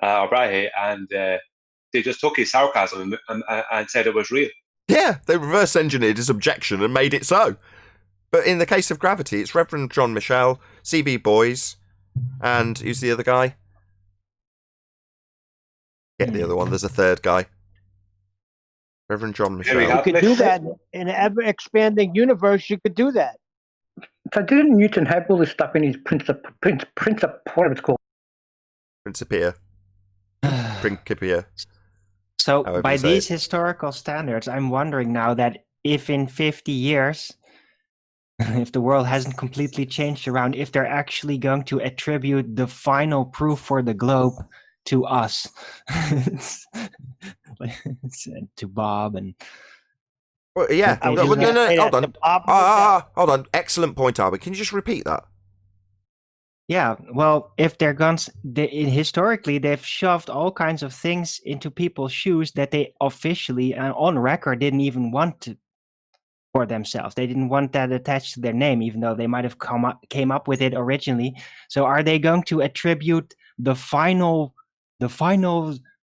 and they just took his sarcasm and said it was real. Yeah, they reverse engineered his objection and made it so. But in the case of gravity, it's Reverend John Michel, CB Boys, and who's the other guy? Get the other one. There's a third guy. Reverend John Michel. You could do that in an ever-expanding universe. You could do that. So didn't Newton have all this stuff in his whatever it's called? Principia. Principia. So However by you say these it. historical standards, I'm wondering now that if in 50 years, if the world hasn't completely changed around, if they're actually going to attribute the final proof for the globe to us, to Bob and... Well, yeah. I was No, just no, gonna say hold that on. to Hold on. Excellent point, Arby. Can you just repeat that? Yeah, well, if they're guns, historically they've shoved all kinds of things into people's shoes that they officially and on record didn't even want to for themselves. They didn't want that attached to their name, even though they might have came up with it originally. So, are they going to attribute the final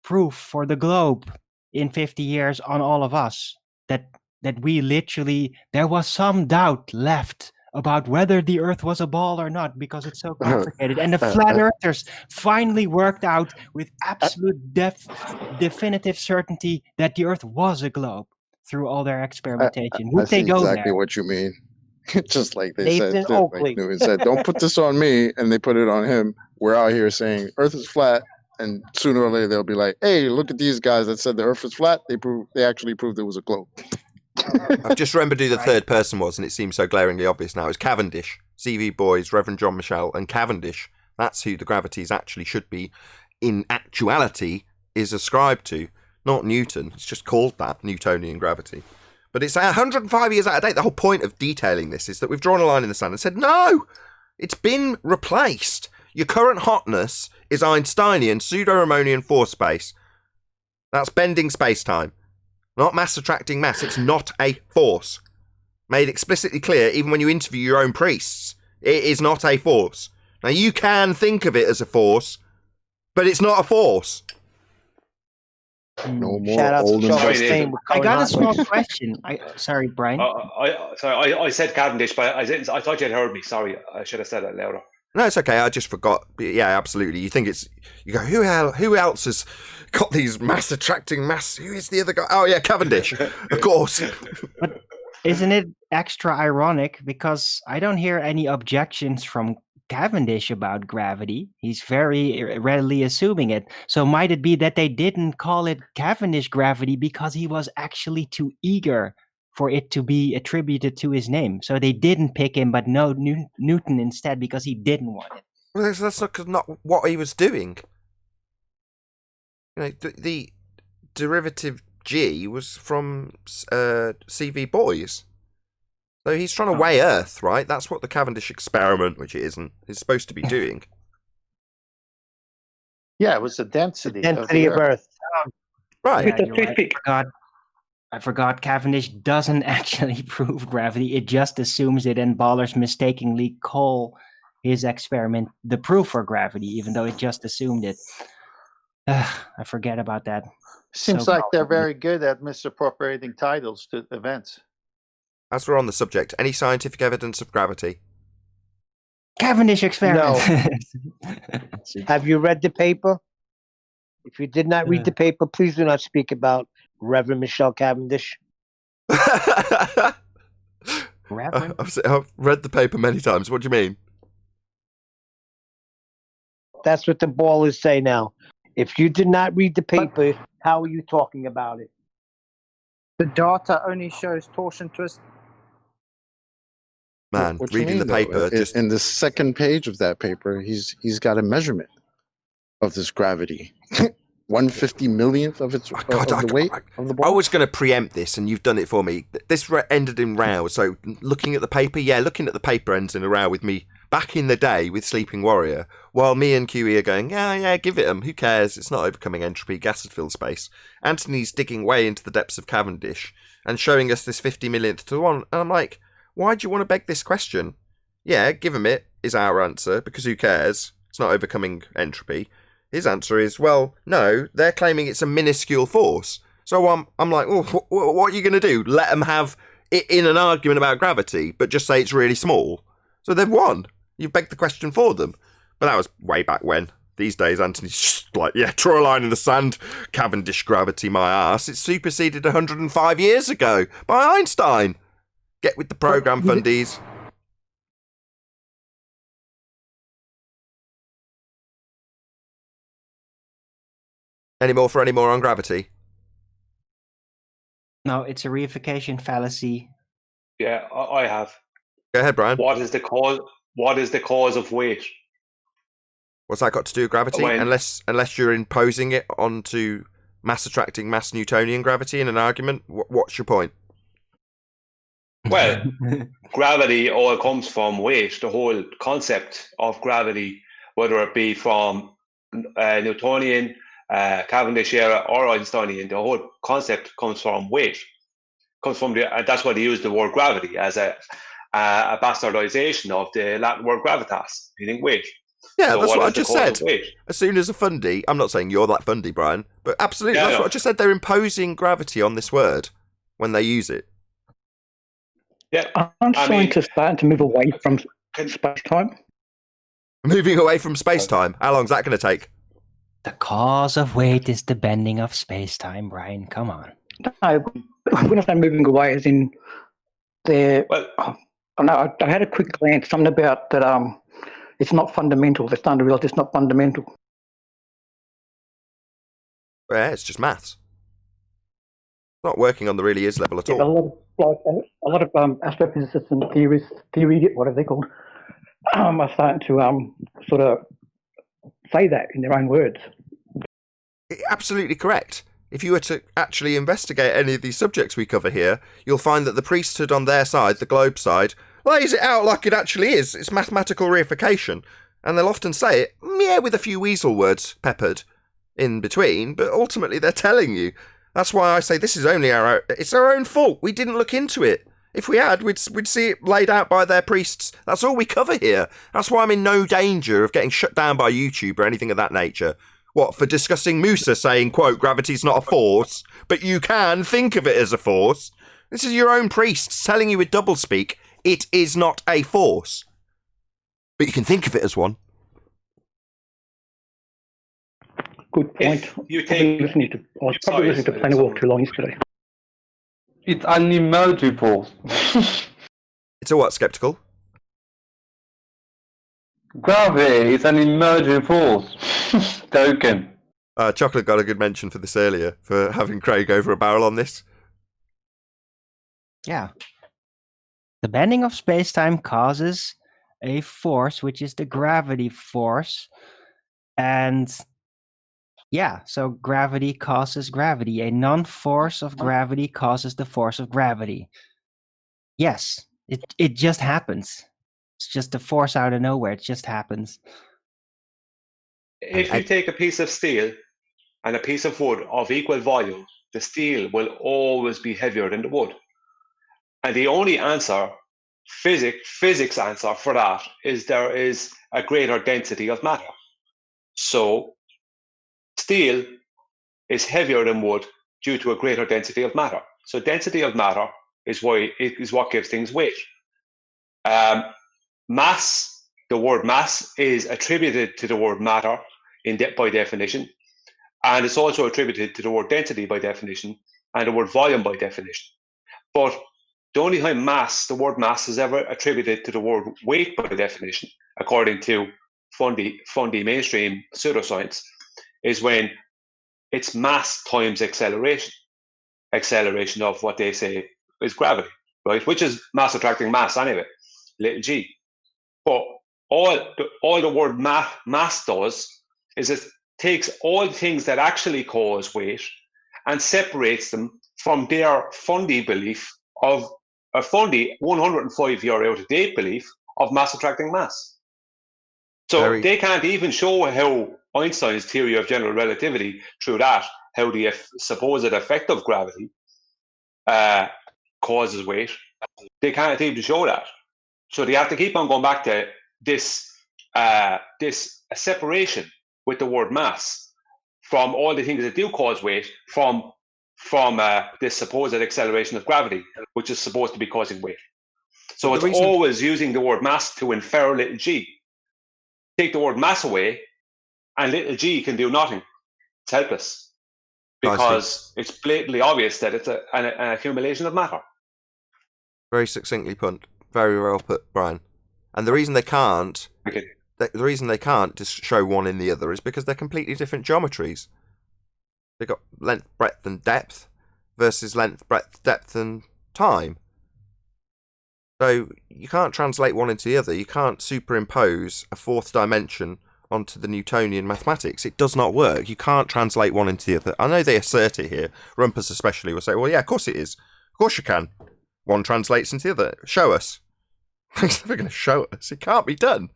proof for the globe in 50 years on all of us, that we literally, there was some doubt left about whether the earth was a ball or not because it's so complicated, and the flat earthers finally worked out with absolute definitive certainty that the earth was a globe through all their experimentation. I Would see they go exactly there? what you mean. Just like they Nathan said, just Oakley. like Newton said, don't put this on me, and they put it on him. We're out here saying Earth is flat, and sooner or later they'll be like, "Hey, look at these guys that said the Earth is flat. They actually proved it was a globe." I've just remembered who the third person was, and it seems so glaringly obvious now. It's Cavendish, CV Boys, Reverend John Michel, and Cavendish. That's who the gravities actually should be, in actuality, is ascribed to, not Newton. It's just called that, Newtonian gravity. But it's 105 years out of date. The whole point of detailing this is that we've drawn a line in the sand and said, no, it's been replaced. Your current hotness is Einsteinian pseudo-Ramonian force space. That's bending space-time. Not mass attracting mass. It's not a force. Made explicitly clear, even when you interview your own priests, it is not a force. Now, you can think of it as a force, but it's not a force. No more Shout out to old Charles Sorry, Stain Nathan. with I Colin got a Hart. small question. Sorry, Brian. I said Cavendish, but I didn't. I thought you'd heard me. Sorry, I should have said it louder. No, it's okay. I just forgot. Yeah, absolutely. You think it's... You go, who else has got these mass attracting mass? Who is the other guy? Oh, yeah, Cavendish. Of course. But isn't it extra ironic because I don't hear any objections from Cavendish about gravity. He's very readily assuming it. So might it be that they didn't call it Cavendish gravity because he was actually too eager for it to be attributed to his name? So they didn't pick him, but no Newton instead because he didn't want it. Well, that's not what he was doing. You know, the derivative G was from CV Boys. So he's trying to weigh Earth, right? That's what the Cavendish experiment, which it isn't, is supposed to be doing. Yeah, it was the density, Density of Earth. Right. Yeah, you're right. I forgot Cavendish doesn't actually prove gravity. It just assumes it, and ballers mistakenly call his experiment the proof for gravity, even though it just assumed it. I forget about that. Seems like they're very good at misappropriating titles to events. As we're on the subject, any scientific evidence of gravity? Cavendish experiment. No. Have you read the paper? If you did not read the paper, please do not speak about Reverend Michel Cavendish. Reverend? I've read the paper many times. What do you mean? That's what the ballers say now. If you did not read the paper, how are you talking about it? The data only shows torsion twist. Man, What you reading the mean, paper, though? just In the second page of that paper, he's got a measurement of this gravity. 150 millionth of its of the weight of the ball. I was going to preempt this, and you've done it for me. This ended in row. So looking at the paper, looking at the paper ends in a row with me back in the day with Sleeping Warrior, while me and QE are going, yeah, give it 'em. Who cares? It's not overcoming entropy. Gas had filled space. Anthony's digging way into the depths of Cavendish and showing us this 50 millionth to one. And I'm like, why do you want to beg this question? Yeah, give him it is our answer, because who cares? It's not overcoming entropy. His answer is, well, no, they're claiming it's a minuscule force. So I'm like, well, what are you going to do? Let them have it in an argument about gravity, but just say it's really small? So they've won. You've begged the question for them. But that was way back when. These days, Anthony's just like, yeah, draw a line in the sand. Cavendish gravity, my ass. It's superseded 105 years ago by Einstein. Get with the program, fundies. Any more on gravity? No, it's a reification fallacy. Yeah, I have. Go ahead, Brian. What is the cause? What is the cause of weight? What's that got to do with gravity? Unless you're imposing it onto mass attracting mass Newtonian gravity in an argument, what's your point? Well, gravity all comes from weight. The whole concept of gravity, whether it be from Newtonian, Cavendish era, or Einsteinian, the whole concept comes from weight. Comes from and that's why they use the word gravity as a bastardization of the Latin word gravitas, meaning weight. Yeah, So that's what I is the just cause said. of weight? As soon as a fundy, I'm not saying you're that fundy, Brian, but absolutely, Yeah, that's no. what I just said. They're imposing gravity on this word when they use it. Yeah. Aren't scientists starting to move away from space-time? Moving away from space-time. How long's that going to take? The cause of weight is the bending of space-time, Brian. Come on. No, when I say moving away, as in they're. Well, I had a quick glance. Something about that. It's not fundamental. They're starting to realise it's not fundamental. Yeah, it's just maths. Not working on the really is level at Yeah, all. a lot of astrophysicists and whatever they're called, are starting to sort of say that in their own words. Absolutely correct. If you were to actually investigate any of these subjects we cover here, you'll find that the priesthood on their side, the globe side, lays it out like it actually is. It's mathematical reification. And they'll often say it, yeah, with a few weasel words peppered in between, but ultimately they're telling you. That's why I say this is only it's our own fault. We didn't look into it. If we had, we'd see it laid out by their priests. That's all we cover here. That's why I'm in no danger of getting shut down by YouTube or anything of that nature. What, for discussing Musa saying, quote, gravity's not a force, but you can think of it as a force? This is your own priests telling you with doublespeak, it is not a force. But you can think of it as one. Good point. You I was probably listening to Planet Walk too long yesterday. It's an emoji force. It's a what, Skeptical? Gravity is an emerging force. Joking. Chocolate got a good mention for this earlier, for having Craig over a barrel on this. Yeah. The bending of space-time causes a force, which is the gravity force. And yeah, so gravity causes gravity. A non-force of gravity causes the force of gravity. Yes, it just happens. It's just a force out of nowhere. It just happens. If you take a piece of steel and a piece of wood of equal volume, the steel will always be heavier than the wood. And the only answer, physics answer for that, is there is a greater density of matter. So steel is heavier than wood due to a greater density of matter. So density of matter is what gives things weight. Mass, the word mass is attributed to the word matter by definition, and it's also attributed to the word density by definition and the word volume by definition. But the only time the word mass is ever attributed to the word weight by definition, according to fundy mainstream pseudoscience, is when it's mass times acceleration of what they say is gravity, right? Which is mass attracting mass anyway, little g. But all the word mass does is it takes all the things that actually cause weight and separates them from their fundy belief of a fundy 105-year out-of-date belief of mass attracting mass. So they can't even show how Einstein's theory of general relativity, through that, how the supposed effect of gravity causes weight. They can't even show that. So they have to keep on going back to this separation with the word mass from all the things that do cause weight from this supposed acceleration of gravity, which is supposed to be causing weight. So it's always using the word mass to infer little g. Take the word mass away, and little g can do nothing. It's helpless because it's blatantly obvious that it's an accumulation of matter. Very succinctly put. Very well put, Brian. And the reason they can't, just show one in the other is because they're completely different geometries. They've got length, breadth, and depth versus length, breadth, depth, and time. So you can't translate one into the other. You can't superimpose a fourth dimension onto the Newtonian mathematics. It does not work. You can't translate one into the other. I know they assert it here. Rumpus especially will say, well, yeah, of course it is. Of course you can. One translates into the other. Show us. He's never going to show us. It can't be done.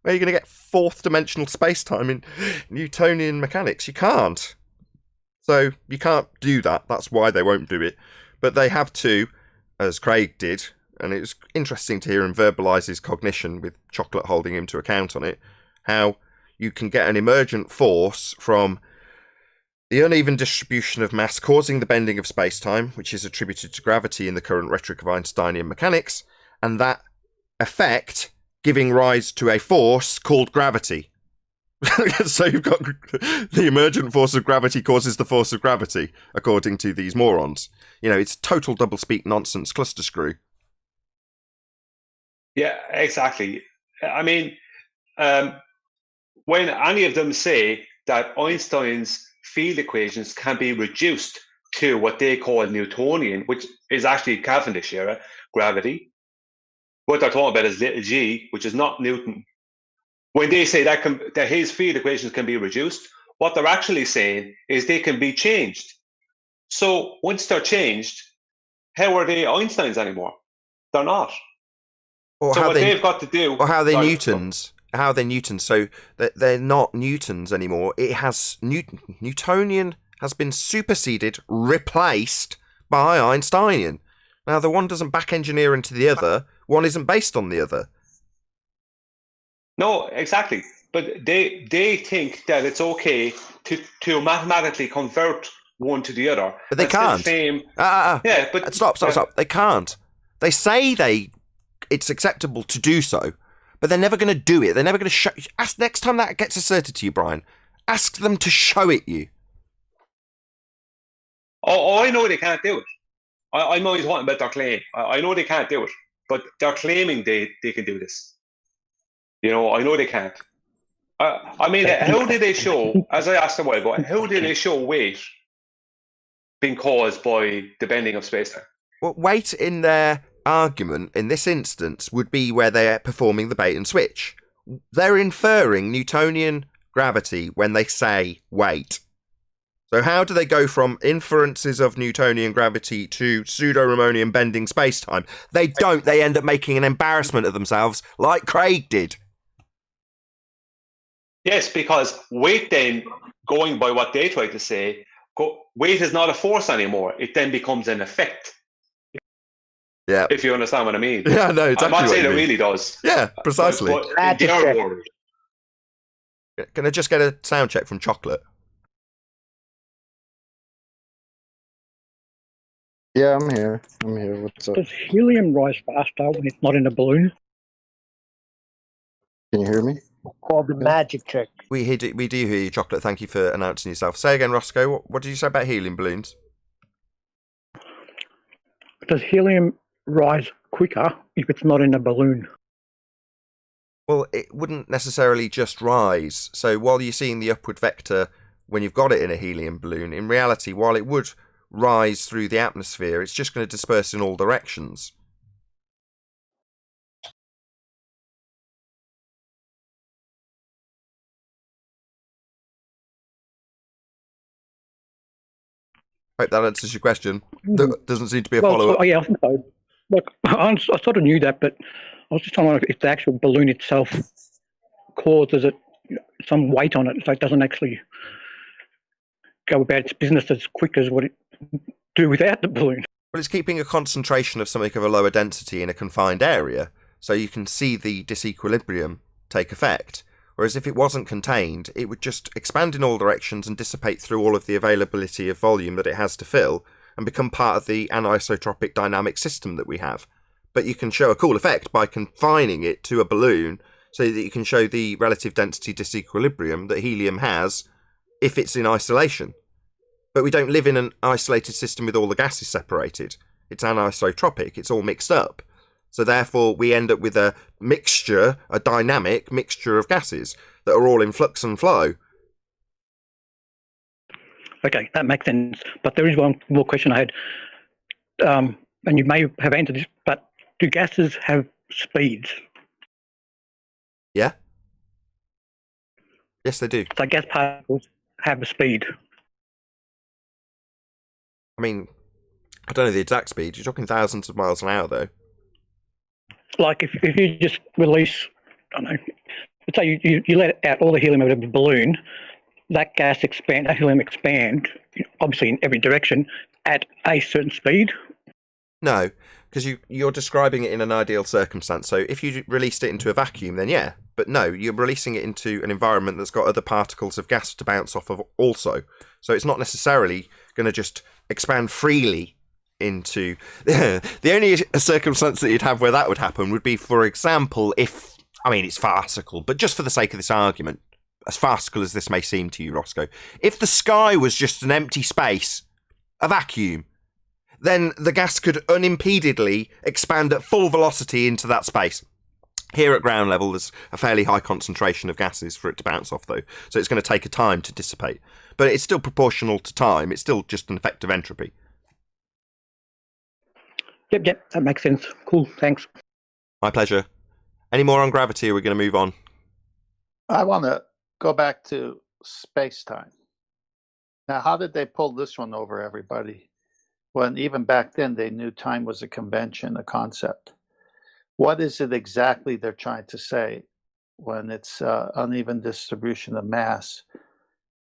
Where are you going to get fourth dimensional space-time in Newtonian mechanics? You can't. So you can't do that. That's why they won't do it. But they have to, as Craig did, and it was interesting to hear him verbalise his cognition with Chocolate holding him to account on it, how you can get an emergent force from the uneven distribution of mass causing the bending of space-time, which is attributed to gravity in the current rhetoric of Einsteinian mechanics, and that effect giving rise to a force called gravity. So you've got the emergent force of gravity causes the force of gravity, according to these morons. You know, it's total doublespeak nonsense cluster screw. Yeah, exactly. I mean, when any of them say that Einstein's field equations can be reduced to what they call Newtonian, which is actually Cavendish era gravity, what they're talking about is little g, which is not Newton. When they say that his field equations can be reduced, what they're actually saying is they can be changed. So once they're changed, how are they Einsteins anymore? They're not. Or so how what they've got to do... Or how they're Newtons. How they're Newtons. So they're not Newtons anymore. It has... Newtonian has been superseded, replaced by Einsteinian. Now, the one doesn't back-engineer into the other. One isn't based on the other. No, exactly. But they think that it's okay to mathematically convert one to the other. But they can't. Yeah, but stop. They can't. They say it's acceptable to do so, but they're never going to do it. They're never going to show. Ask next time that gets asserted to you, Brian. Ask them to show it you. Oh, I know they can't do it. I'm always wanting about their claim. I know they can't do it, but they're claiming they can do this. You know, I know they can't. I mean, how did they show, as I asked a while ago, how did they show weight being caused by the bending of space-time? Well, weight in their argument, in this instance, would be where they're performing the bait and switch. They're inferring Newtonian gravity when they say weight. So how do they go from inferences of Newtonian gravity to pseudo-Ramonian bending space-time? They don't. They end up making an embarrassment of themselves, like Craig did. Yes, because weight then, going by what they try to say, weight is not a force anymore. It then becomes an effect. Yeah. If you understand what I mean. Yeah, no, exactly. I'm not saying it really does. Yeah, precisely. But in their world. Can I just get a sound check from Chocolate? Yeah, I'm here. What's up? Does helium rise faster when it's not in a balloon? Can you hear me? Called the magic trick. We do hear you, Chocolate. Thank you for announcing yourself. Say again, Roscoe. What did you say about helium balloons? Does helium rise quicker if it's not in a balloon? Well, it wouldn't necessarily just rise. So while you're seeing the upward vector when you've got it in a helium balloon, in reality, while it would rise through the atmosphere, it's just going to disperse in all directions. Hope that answers your question. There doesn't seem to be a follow-up. Yeah, I think so. Look, I sort of knew that, but I was just trying to wonder if the actual balloon itself causes it some weight on it, so it doesn't actually go about its business as quick as what it do without the balloon. Well, it's keeping a concentration of something of a lower density in a confined area, so you can see the disequilibrium take effect. Whereas if it wasn't contained, it would just expand in all directions and dissipate through all of the availability of volume that it has to fill and become part of the anisotropic dynamic system that we have. But you can show a cool effect by confining it to a balloon so that you can show the relative density disequilibrium that helium has if it's in isolation. But we don't live in an isolated system with all the gases separated. It's anisotropic, it's all mixed up. So therefore we end up with a mixture, a dynamic mixture of gases that are all in flux and flow. Okay, that makes sense. But there is one more question I had, and you may have answered this, but do gases have speeds? Yeah. Yes, they do. So gas particles have a speed. I mean, I don't know the exact speed. You're talking thousands of miles an hour, though. Like if you just release, I don't know, let's say you let out all the helium out of the balloon, that helium expand, obviously in every direction, at a certain speed? No, because you're describing it in an ideal circumstance. So if you released it into a vacuum, then yeah. but no, you're releasing it into an environment that's got other particles of gas to bounce off of also. So it's not necessarily going to just expand freely into... The only circumstance that you'd have where that would happen would be, for example, if... I mean, it's farcical, but just for the sake of this argument, as farcical as this may seem to you, Roscoe, if the sky was just an empty space, a vacuum, then the gas could unimpededly expand at full velocity into that space. Here at ground level, there's a fairly high concentration of gases for it to bounce off, though, so it's going to take a time to dissipate. But it's still proportional to time. It's still just an effect of entropy. Yep, that makes sense. Cool, thanks. My pleasure. Any more on gravity, or are we going to move on? I want to go back to space-time. Now, how did they pull this one over everybody? When even back then they knew time was a convention, a concept. What is it exactly they're trying to say when it's uneven distribution of mass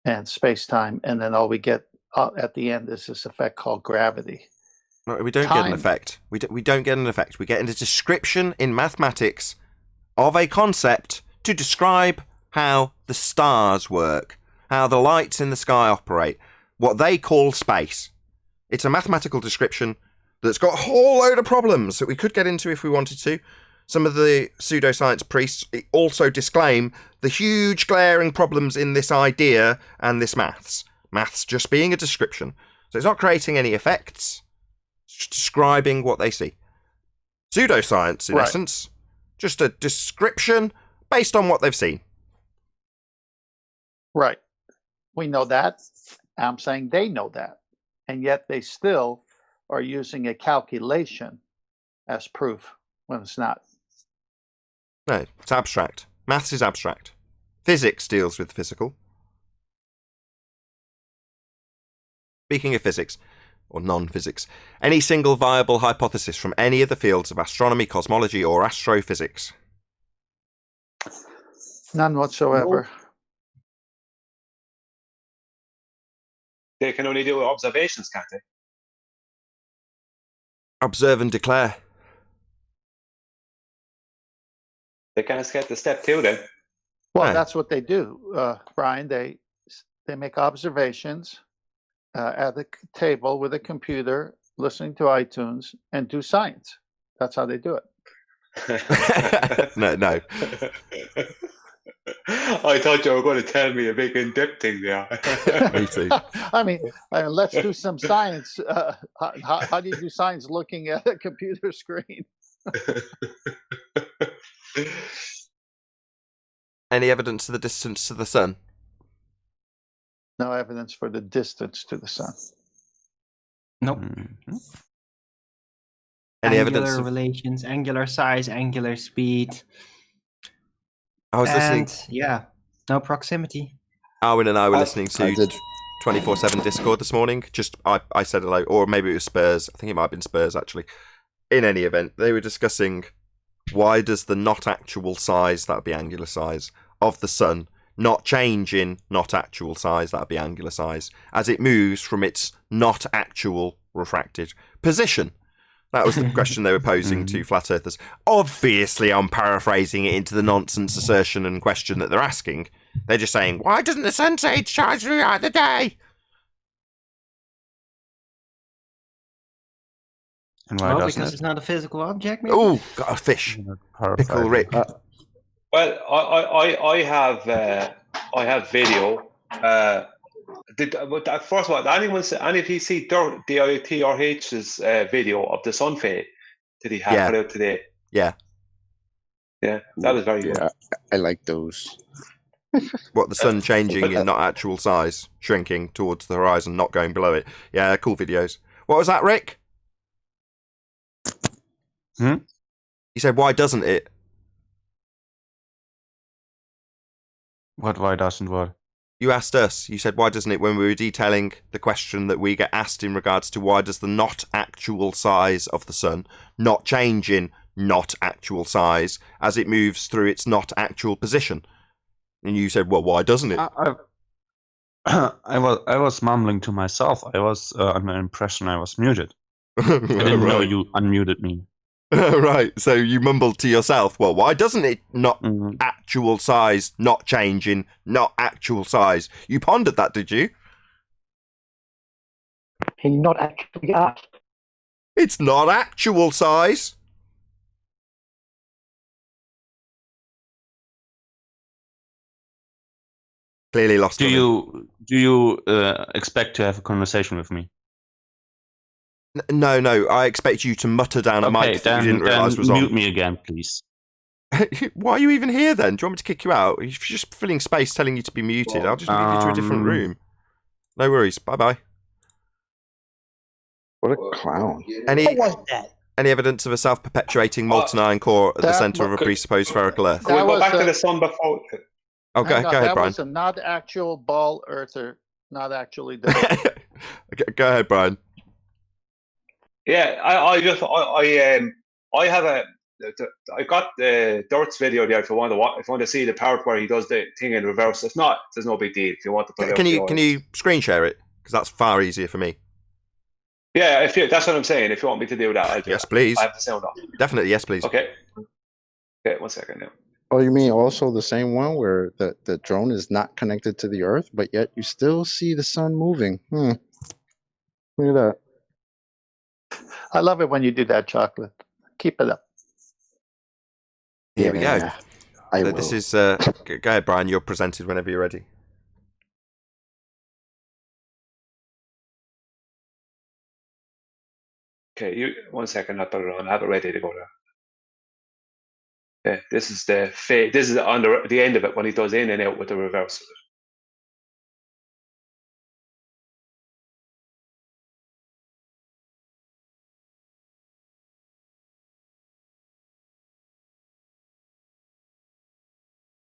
and space-time, and then all we get at the end is this effect called gravity? No, we don't get an effect. We don't get an effect. We get a description in mathematics of a concept to describe how the stars work, how the lights in the sky operate, what they call space. It's a mathematical description that's got a whole load of problems that we could get into if we wanted to. Some of the pseudoscience priests also disclaim the huge glaring problems in this idea and this maths. Maths just being a description. So it's not creating any effects. It's just describing what they see. Pseudoscience, in essence, just a description based on what they've seen. Right. We know that. I'm saying they know that. And yet they still are using a calculation as proof when it's not. No, it's abstract. Maths is abstract. Physics deals with physical. Speaking of physics, or non-physics, any single viable hypothesis from any of the fields of astronomy, cosmology, or astrophysics? None whatsoever. They can only do observations, can't they? Observe and declare. They can't skip to step 2 then. Well, that's what they do, Brian. They make observations at the table with a computer, listening to iTunes, and do science. That's how they do it. No. I thought you were going to tell me a big in-depth thing there. Me too. I mean, let's do some science. How do you do science looking at a computer screen? Any evidence of the distance to the sun? No evidence for the distance to the sun. Nope. Any Angular evidence of... relations, angular size, angular speed. I was listening. Yeah, no proximity. Arwin and I were listening to 24/7 Discord this morning. Just I said hello, or maybe it was Spurs. I think it might have been Spurs actually. In any event, they were discussing why does the not actual size, that would be angular size, of the sun not change in not actual size, that would be angular size, as it moves from its not actual refracted position? That was the question they were posing to flat earthers. Obviously, I'm paraphrasing it into the nonsense assertion and question that they're asking. They're just saying, why doesn't the sun say it's charged throughout the day? And why doesn't because it? it's not a physical object, maybe? Oh, got a fish. Pickle Rick. Well, I have video. First of all, any of you see DITRH's video of the sun fade? Did he have put out today? Yeah, that was very good. I like those. What, the sun changing in not actual size, shrinking towards the horizon, not going below it. Yeah, cool videos. What was that, Rick? You said, why doesn't it? What, why doesn't what? You asked us. You said, why doesn't it, when we were detailing the question that we get asked in regards to why does the not actual size of the sun not change in not actual size as it moves through its not actual position? And you said, well, why doesn't it? I was mumbling to myself. I was under the impression I was muted. I didn't know you unmuted me. Right, so you mumbled to yourself, well, why doesn't it not actual size, not changing, not actual size? You pondered that, did you? He not actually asked. It's not actual size. Clearly lost. Do you expect to have a conversation with me? No, I expect you to mutter down a mic that you didn't realise was on. Mute me again, please. Why are you even here then? Do you want me to kick you out? You're just filling space telling you to be muted. I'll just move you to a different room. No worries. Bye-bye. What a clown. Any evidence of a self-perpetuating molten iron core at the centre of a presupposed spherical Earth? Can we go back to the sun before? Okay, go ahead, that Brian. was a not actual ball earther, not actually dead. Go ahead, Brian. Yeah, I got the Dirt's video there if you want to see the part where he does the thing in reverse. If not, there's no big deal. If you want to put it, Can you screen share it? Because that's far easier for me. Yeah, that's what I'm saying. If you want me to do that, I'll do yes, that. Please. I have the sound off. Definitely, yes, please. Okay. 1 second now. Oh, you mean also the same one where the drone is not connected to the Earth, but yet you still see the sun moving? Look at that. I love it when you do that, Chocolate. Keep it up. Here we go. I so will. This is go ahead, Brian. You're presented whenever you're ready. Okay, 1 second. I'll put it on. I have it ready to go there. Yeah, this is the fade. This is on the end of it when he does in and out with the reverse of it.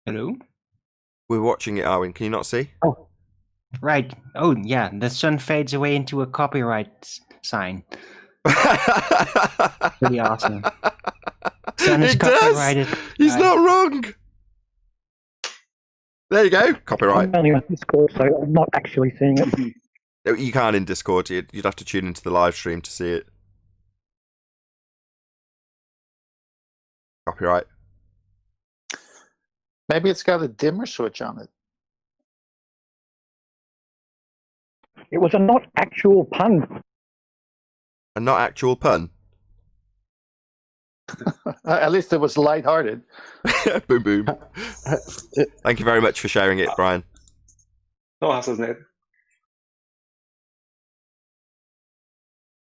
Hello? We're watching it, Arwin. Can you not see? Oh. Right. Oh, yeah. The sun fades away into a copyright sign. Pretty awesome. Sun is It copyrighted. does. He's not wrong. There you go. Copyright. I'm only on Discord, so I'm not actually seeing it. No, you can't in Discord. You'd have to tune into the live stream to see it. Copyright. Maybe it's got a dimmer switch on it. It was a not actual pun. A not actual pun. At least it was lighthearted. Boom, boom. Thank you very much for sharing it, Brian. No hassles, Ned.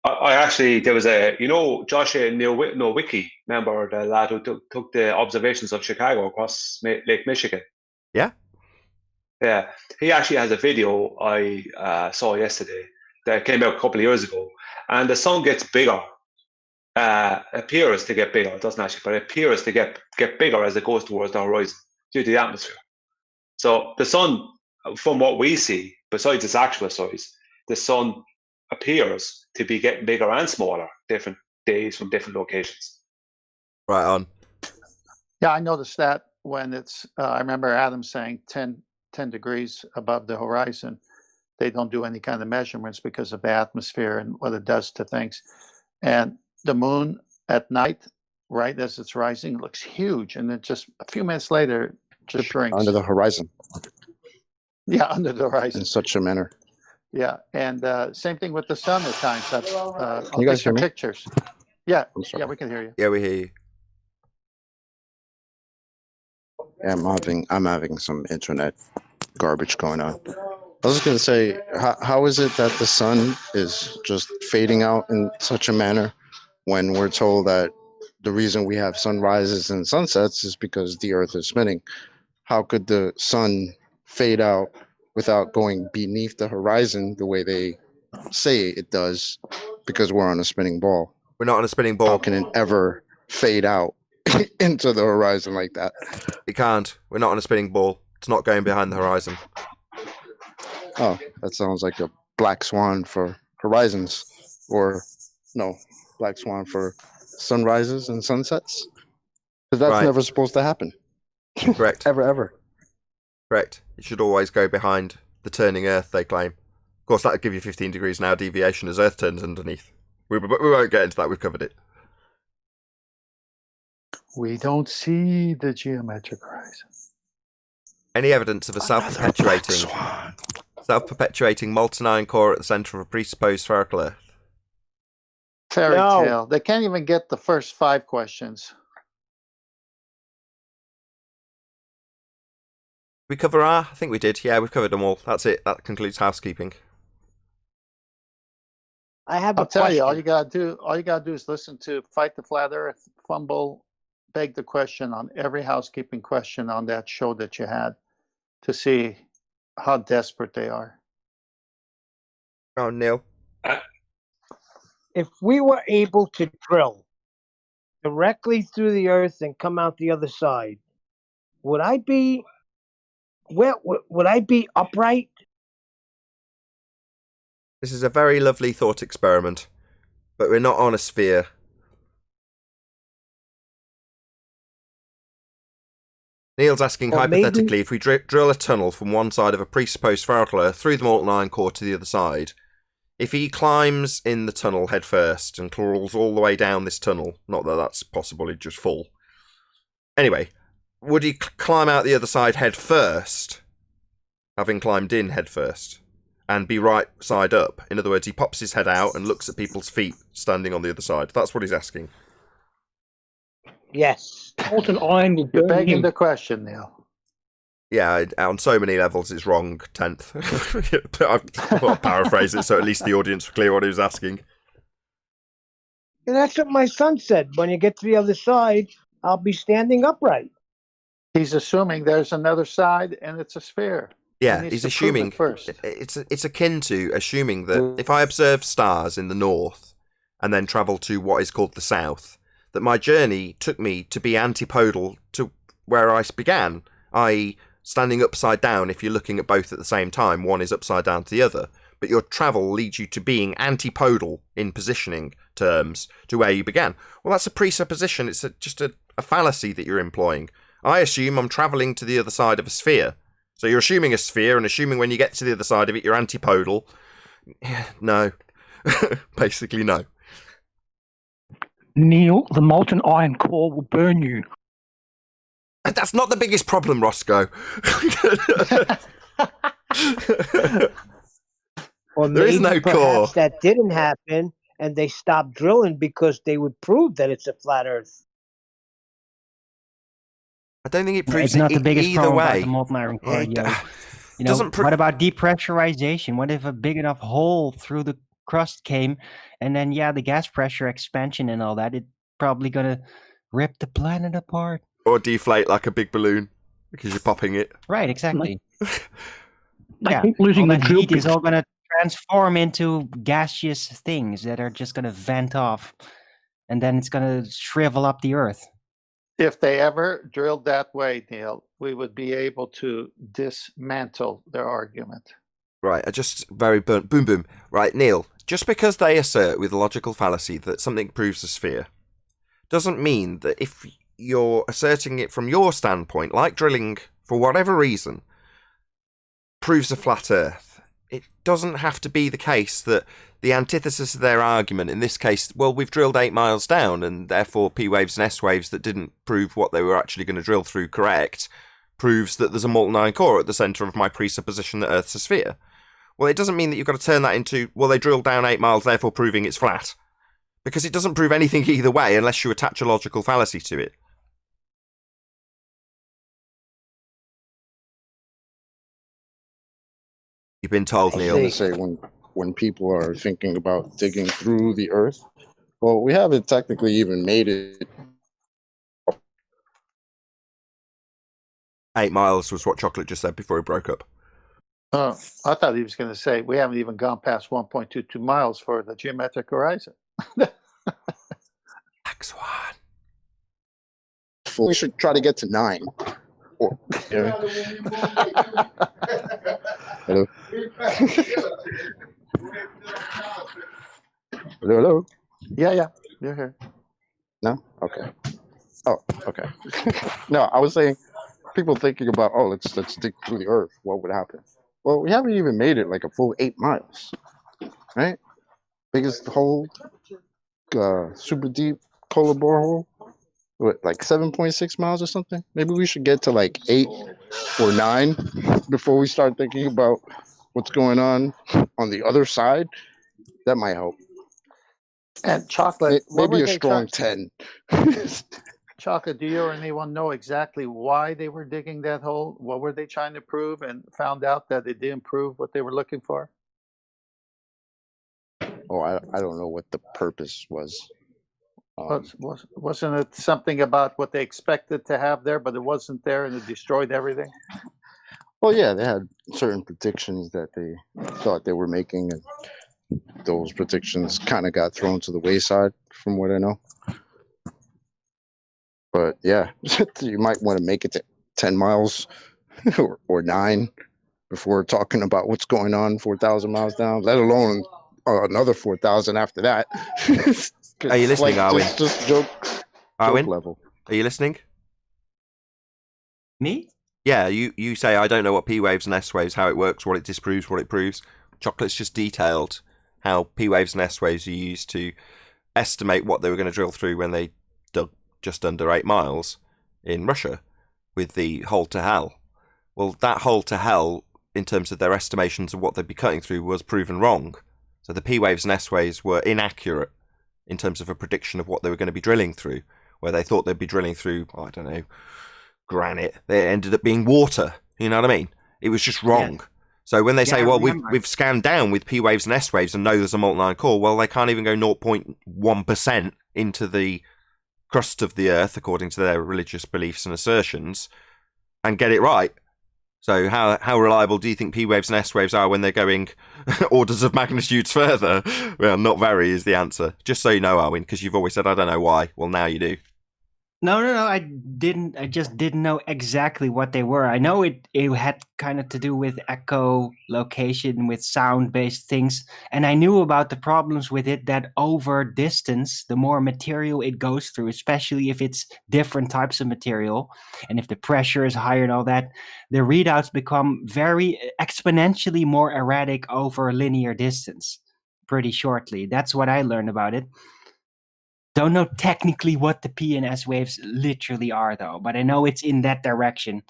I actually, there was Josh Nowicki, remember the lad who took the observations of Chicago across Lake Michigan? Yeah. Yeah, he actually has a video I saw yesterday that came out a couple of years ago, and the sun gets bigger. Appears to get bigger. It doesn't actually, but it appears to get bigger as it goes towards the horizon due to the atmosphere. So the sun, from what we see, besides its actual size, the sun appears to be getting bigger and smaller different days from different locations. Right on. Yeah, I noticed that when it's, I remember Adam saying 10 degrees above the horizon, they don't do any kind of measurements because of the atmosphere and what it does to things. And the moon at night, right as it's rising, looks huge. And then just a few minutes later, it just shrinks. Under the horizon. Yeah, under the horizon. In such a manner. Yeah, and same thing with the sun at times. That's, Can you guys hear me? pictures. Yeah, we can hear you. Yeah, we hear you. Yeah, I'm having some internet garbage going on. I was going to say, how is it that the sun is just fading out in such a manner when we're told that the reason we have sunrises and sunsets is because the Earth is spinning? How could the sun fade out without going beneath the horizon the way they say it does, because we're on a spinning ball? We're not on a spinning ball. How can it ever fade out into the horizon like that? It can't. We're not on a spinning ball. It's not going behind the horizon. Oh, that sounds like a black swan for horizons. Or, no, black swan for sunrises and sunsets. Because that's Right. never supposed to happen. Correct. Ever. Correct. It should always go behind the turning Earth, they claim. Of course, that would give you 15 degrees an hour deviation as Earth turns underneath. We won't get into that. We've covered it. We don't see the geometric horizon. Any evidence of a self-perpetuating molten iron core at the centre of a presupposed spherical Earth? Fairy No. tale. They can't even get the first 5 questions. We cover R? I think we did. Yeah, we've covered them all. That's it. That concludes housekeeping. I have I'll a tell question. you, all you gotta do is listen to Fight the Flat Earth, Fumble, Beg the Question on every housekeeping question on that show that you had to see how desperate they are. Oh, Neil. If we were able to drill directly through the earth and come out the other side, would I be would I be upright? This is a very lovely thought experiment, but we're not on a sphere. Neil's asking, Or hypothetically, maybe- if we drill a tunnel from one side of a presupposed spherical Earth through the molten iron core to the other side, if he climbs in the tunnel head first and crawls all the way down this tunnel, not that that's possible, he'd just fall. Anyway, would he climb out the other side head first, having climbed in head first, and be right side up? In other words, he pops his head out and looks at people's feet standing on the other side. That's what he's asking. Yes. Molten iron will You're burn begging him. the question, Neil. Yeah, on so many levels it's wrong, 10th. I'll paraphrase it so at least the audience were clear what he was asking. And that's what my son said. When you get to the other side, I'll be standing upright. He's assuming there's another side and it's a sphere. Yeah, He needs he's to prove it assuming first. it's akin to assuming that if I observe stars in the north and then travel to what is called the south, that my journey took me to be antipodal to where I began, i.e. standing upside down. If you're looking at both at the same time, one is upside down to the other, but your travel leads you to being antipodal in positioning terms to where you began. Well, that's a presupposition. It's just a fallacy that you're employing. I assume I'm travelling to the other side of a sphere. So you're assuming a sphere and assuming when you get to the other side of it, you're antipodal. No. Basically, no. Neil, the molten iron core will burn you. That's not the biggest problem, Roscoe. Or There is maybe no perhaps core. that didn't happen and they stopped drilling because they would prove that it's a flat earth. I don't think it proves It's not the biggest either problem about way. the molten iron core. It You know, doesn't what about depressurization? What if a big enough hole through the crust came, and then the gas pressure expansion and all that? It's probably gonna rip the planet apart. Or deflate like a big balloon because you're popping it. Right, exactly. They keep losing all the that drill heat is bits. all gonna transform into gaseous things that are just gonna vent off, and then it's gonna shrivel up the Earth. If they ever drilled that way, Neil, we would be able to dismantle their argument. Right, I just boom. Right, Neil, just because they assert with logical fallacy that something proves a sphere doesn't mean that if you're asserting it from your standpoint, like drilling, for whatever reason, proves a flat Earth. It doesn't have to be the case that the antithesis of their argument, in this case, well, we've drilled 8 miles down, and therefore P waves and S waves that didn't prove what they were actually going to drill through correct, proves that there's a molten iron core at the centre of my presupposition that Earth's a sphere. Well, it doesn't mean that you've got to turn that into, well, they drilled down 8 miles, therefore proving it's flat. Because it doesn't prove anything either way unless you attach a logical fallacy to it. You've been told, I was Neil. going to say when people are thinking about digging through the earth, well, we haven't technically even made it. 8 miles was what Chocolate just said before he broke up. Oh, I thought he was going to say we haven't even gone past 1.22 miles for the geometric horizon. We should try to get to 9. Or, yeah. Hello. Hello. Yeah, you're here. No? Okay. Oh, okay. No, I was saying, people thinking about, oh, let's dig through the earth. What would happen? Well, we haven't even made it like a full 8 miles, right? Biggest hole, super deep polar borehole. what, like 7.6 miles or something? Maybe we should get to like 8 or 9 before we start thinking about what's going on the other side. That might help. And Chocolate, what Maybe were a they strong 10. Chocolate, do you or anyone know exactly why they were digging that hole? What were they trying to prove, and found out that it didn't prove what they were looking for? Oh, I don't know what the purpose was. Wasn't it something about what they expected to have there, but it wasn't there, and it destroyed everything? Well, yeah, they had certain predictions that they thought they were making, and those predictions kind of got thrown to the wayside, from what I know. But yeah, you might want to make it to 10 miles or 9 before talking about what's going on 4,000 miles down, let alone another 4,000 after that. Are you listening, like, Arwin? Just joke Arwin, level. are you listening? Me? Yeah, you say, I don't know what P waves and S waves, how it works, what it disproves, what it proves. Chocolate's just detailed how P waves and S waves are used to estimate what they were going to drill through when they dug just under 8 miles in Russia with the hole to hell. Well, that hole to hell, in terms of their estimations of what they'd be cutting through, was proven wrong. So the P waves and S waves were inaccurate in terms of a prediction of what they were going to be drilling through, where they thought they'd be drilling through, I don't know, granite. They ended up being water. You know what I mean? It was just wrong. Yeah. So when they say, well, we've scanned down with P waves and S waves and know there's a molten iron core, well, they can't even go 0.1% into the crust of the Earth, according to their religious beliefs and assertions, and get it right. So how reliable do you think P waves and S waves are when they're going orders of magnitudes further? Well, not very is the answer. Just so you know, Arwin, because you've always said, I don't know why. Well, now you do. No, I didn't. I just didn't know exactly what they were. I know it had kind of to do with echolocation, with sound-based things. And I knew about the problems with it, that over distance, the more material it goes through, especially if it's different types of material, and if the pressure is higher and all that, the readouts become very exponentially more erratic over linear distance pretty shortly. That's what I learned about it. Don't know technically what the P and S waves literally are, though, but I know it's in that direction.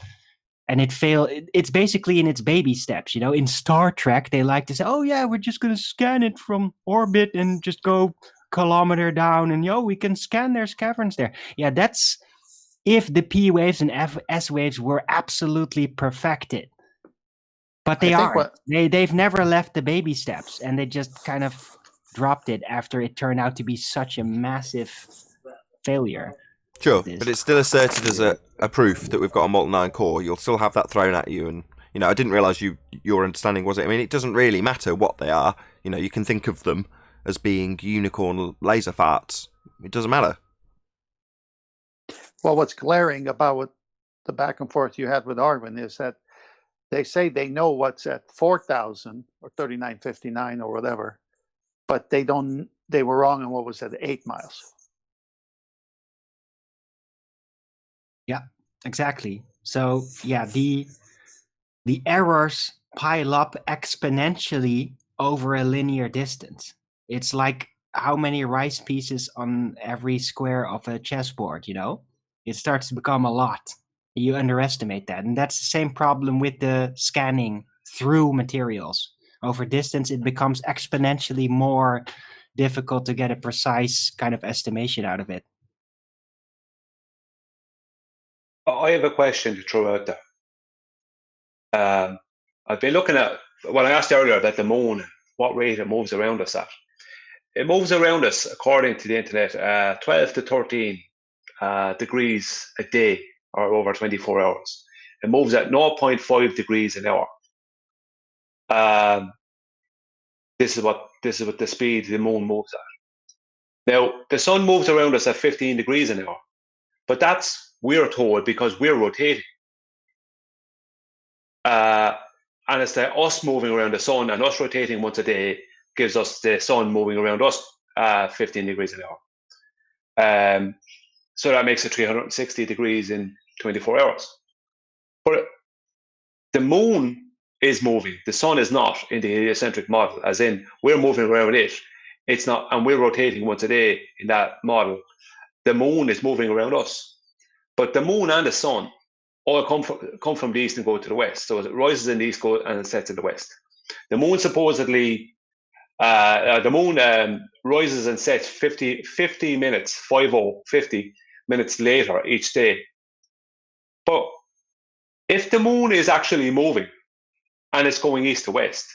And it's basically in its baby steps, you know. In Star Trek, they like to say, oh yeah, we're just going to scan it from orbit and just go kilometer down, and we can scan their caverns there. Yeah, that's if the P waves and S waves were absolutely perfected. But they aren't. They've never left the baby steps, and they just kind of dropped it after it turned out to be such a massive failure. Sure, but it's still asserted as a proof that we've got a molten iron core. You'll still have that thrown at you, and I didn't realise your understanding was it. I mean, it doesn't really matter what they are. You can think of them as being unicorn laser farts. It doesn't matter. Well, what's glaring about the back and forth you had with Arwin is that they say they know what's at 4,000 or 3,959 or whatever, but they were wrong on what was at 8 miles. Yeah, exactly. So yeah, the errors pile up exponentially over a linear distance. It's like how many rice pieces on every square of a chessboard, It starts to become a lot. You underestimate that. And that's the same problem with the scanning through materials. Over distance, it becomes exponentially more difficult to get a precise kind of estimation out of it. I have a question to throw out there. I've been looking at, when I asked earlier about the moon, what rate it moves around us at. It moves around us, according to the internet, 12 to 13 degrees a day, or over 24 hours. It moves at 0.5 degrees an hour. This is what the speed the moon moves at. Now, the sun moves around us at 15 degrees an hour, but we're told, because we're rotating. And it's us moving around the sun and us rotating once a day gives us the sun moving around us 15 degrees an hour. So that makes it 360 degrees in 24 hours. But the moon is moving. The sun is not in the heliocentric model, as in we're moving around it. It's not, and we're rotating once a day in that model. the moon is moving around us. But the moon and the sun all come from the east and go to the west. So it rises in the east and it sets in the west. The moon supposedly, rises and sets 50 minutes, 50 minutes later each day. But if the moon is actually moving and it's going east to west,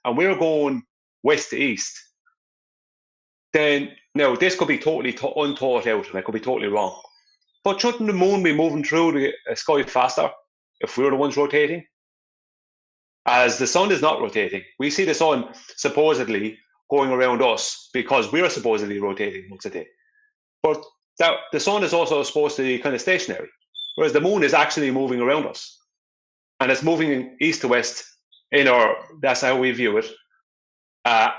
and we're going west to east, then now this could be totally unthought out and it could be totally wrong. But shouldn't the moon be moving through the sky faster if we're the ones rotating? As the sun is not rotating. We see the sun supposedly going around us because we're supposedly rotating once a day. But the sun is also supposed to be kind of stationary, whereas the moon is actually moving around us. And it's moving east to west that's how we view it,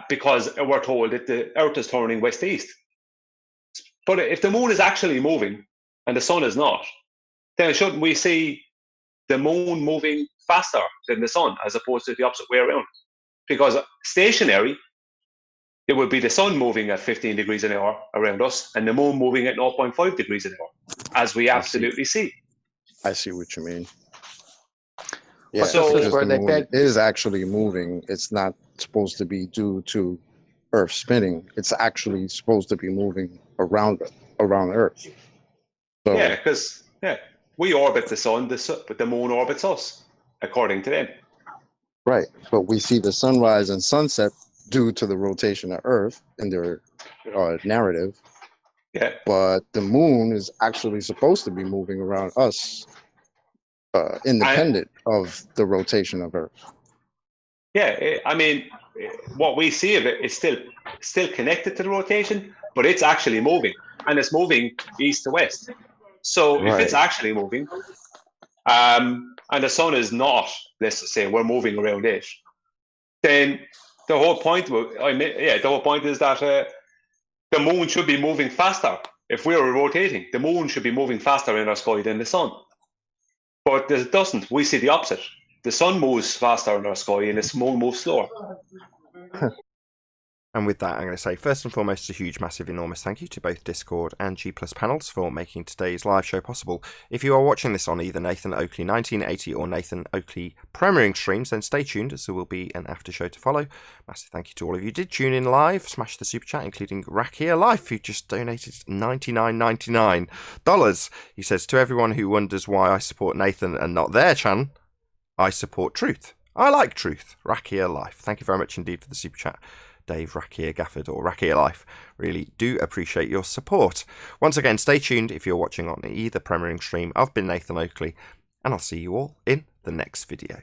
because we're told that the Earth is turning west to east. But if the moon is actually moving and the sun is not, then shouldn't we see the moon moving faster than the sun as opposed to the opposite way around? Because stationary, it would be the sun moving at 15 degrees an hour around us and the moon moving at 0.5 degrees an hour, as we absolutely see. I see what you mean. Yeah, So- because This is where the they moon beg- is actually moving. It's not supposed to be due to Earth spinning. It's actually supposed to be moving around Earth. So, Yeah, because we orbit the sun, but the moon orbits us, according to them. right. But we see the sunrise and sunset due to the rotation of Earth in their narrative. Yeah. But the moon is actually supposed to be moving around us, independent of the rotation of Earth. Yeah, I mean, what we see of it is still connected to the rotation, but it's actually moving, and it's moving east to west. So if it's Right. actually moving, and the sun is not, let's just say we're moving around it, then the whole point, the whole point is that the moon should be moving faster. If we were rotating, the moon should be moving faster in our sky than the sun. But it doesn't. We see the opposite. The sun moves faster in our sky and the moon moves slower. And with that, I'm going to say, first and foremost, a huge, massive, enormous thank you to both Discord and G Plus panels for making today's live show possible. If you are watching this on either Nathan Oakley 1980 or Nathan Oakley premiering streams, then stay tuned, as there will be an after show to follow. Massive thank you to all of you who did tune in live, smash the super chat, including Rakia Life, who just donated $99.99. He says, to everyone who wonders why I support Nathan and not their channel, I support truth. I like truth. Rakia Life. Thank you very much indeed for the super chat, Dave Rakia Gafford, or Rakia Life. Really do appreciate your support. Once again, stay tuned if you're watching on either premiering stream. I've been Nathan Oakley, and I'll see you all in the next video.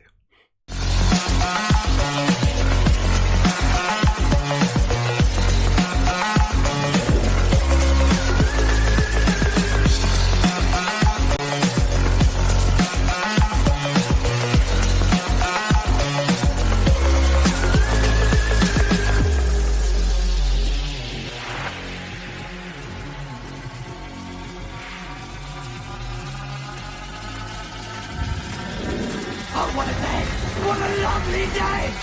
Oh, what a day! What a lovely day!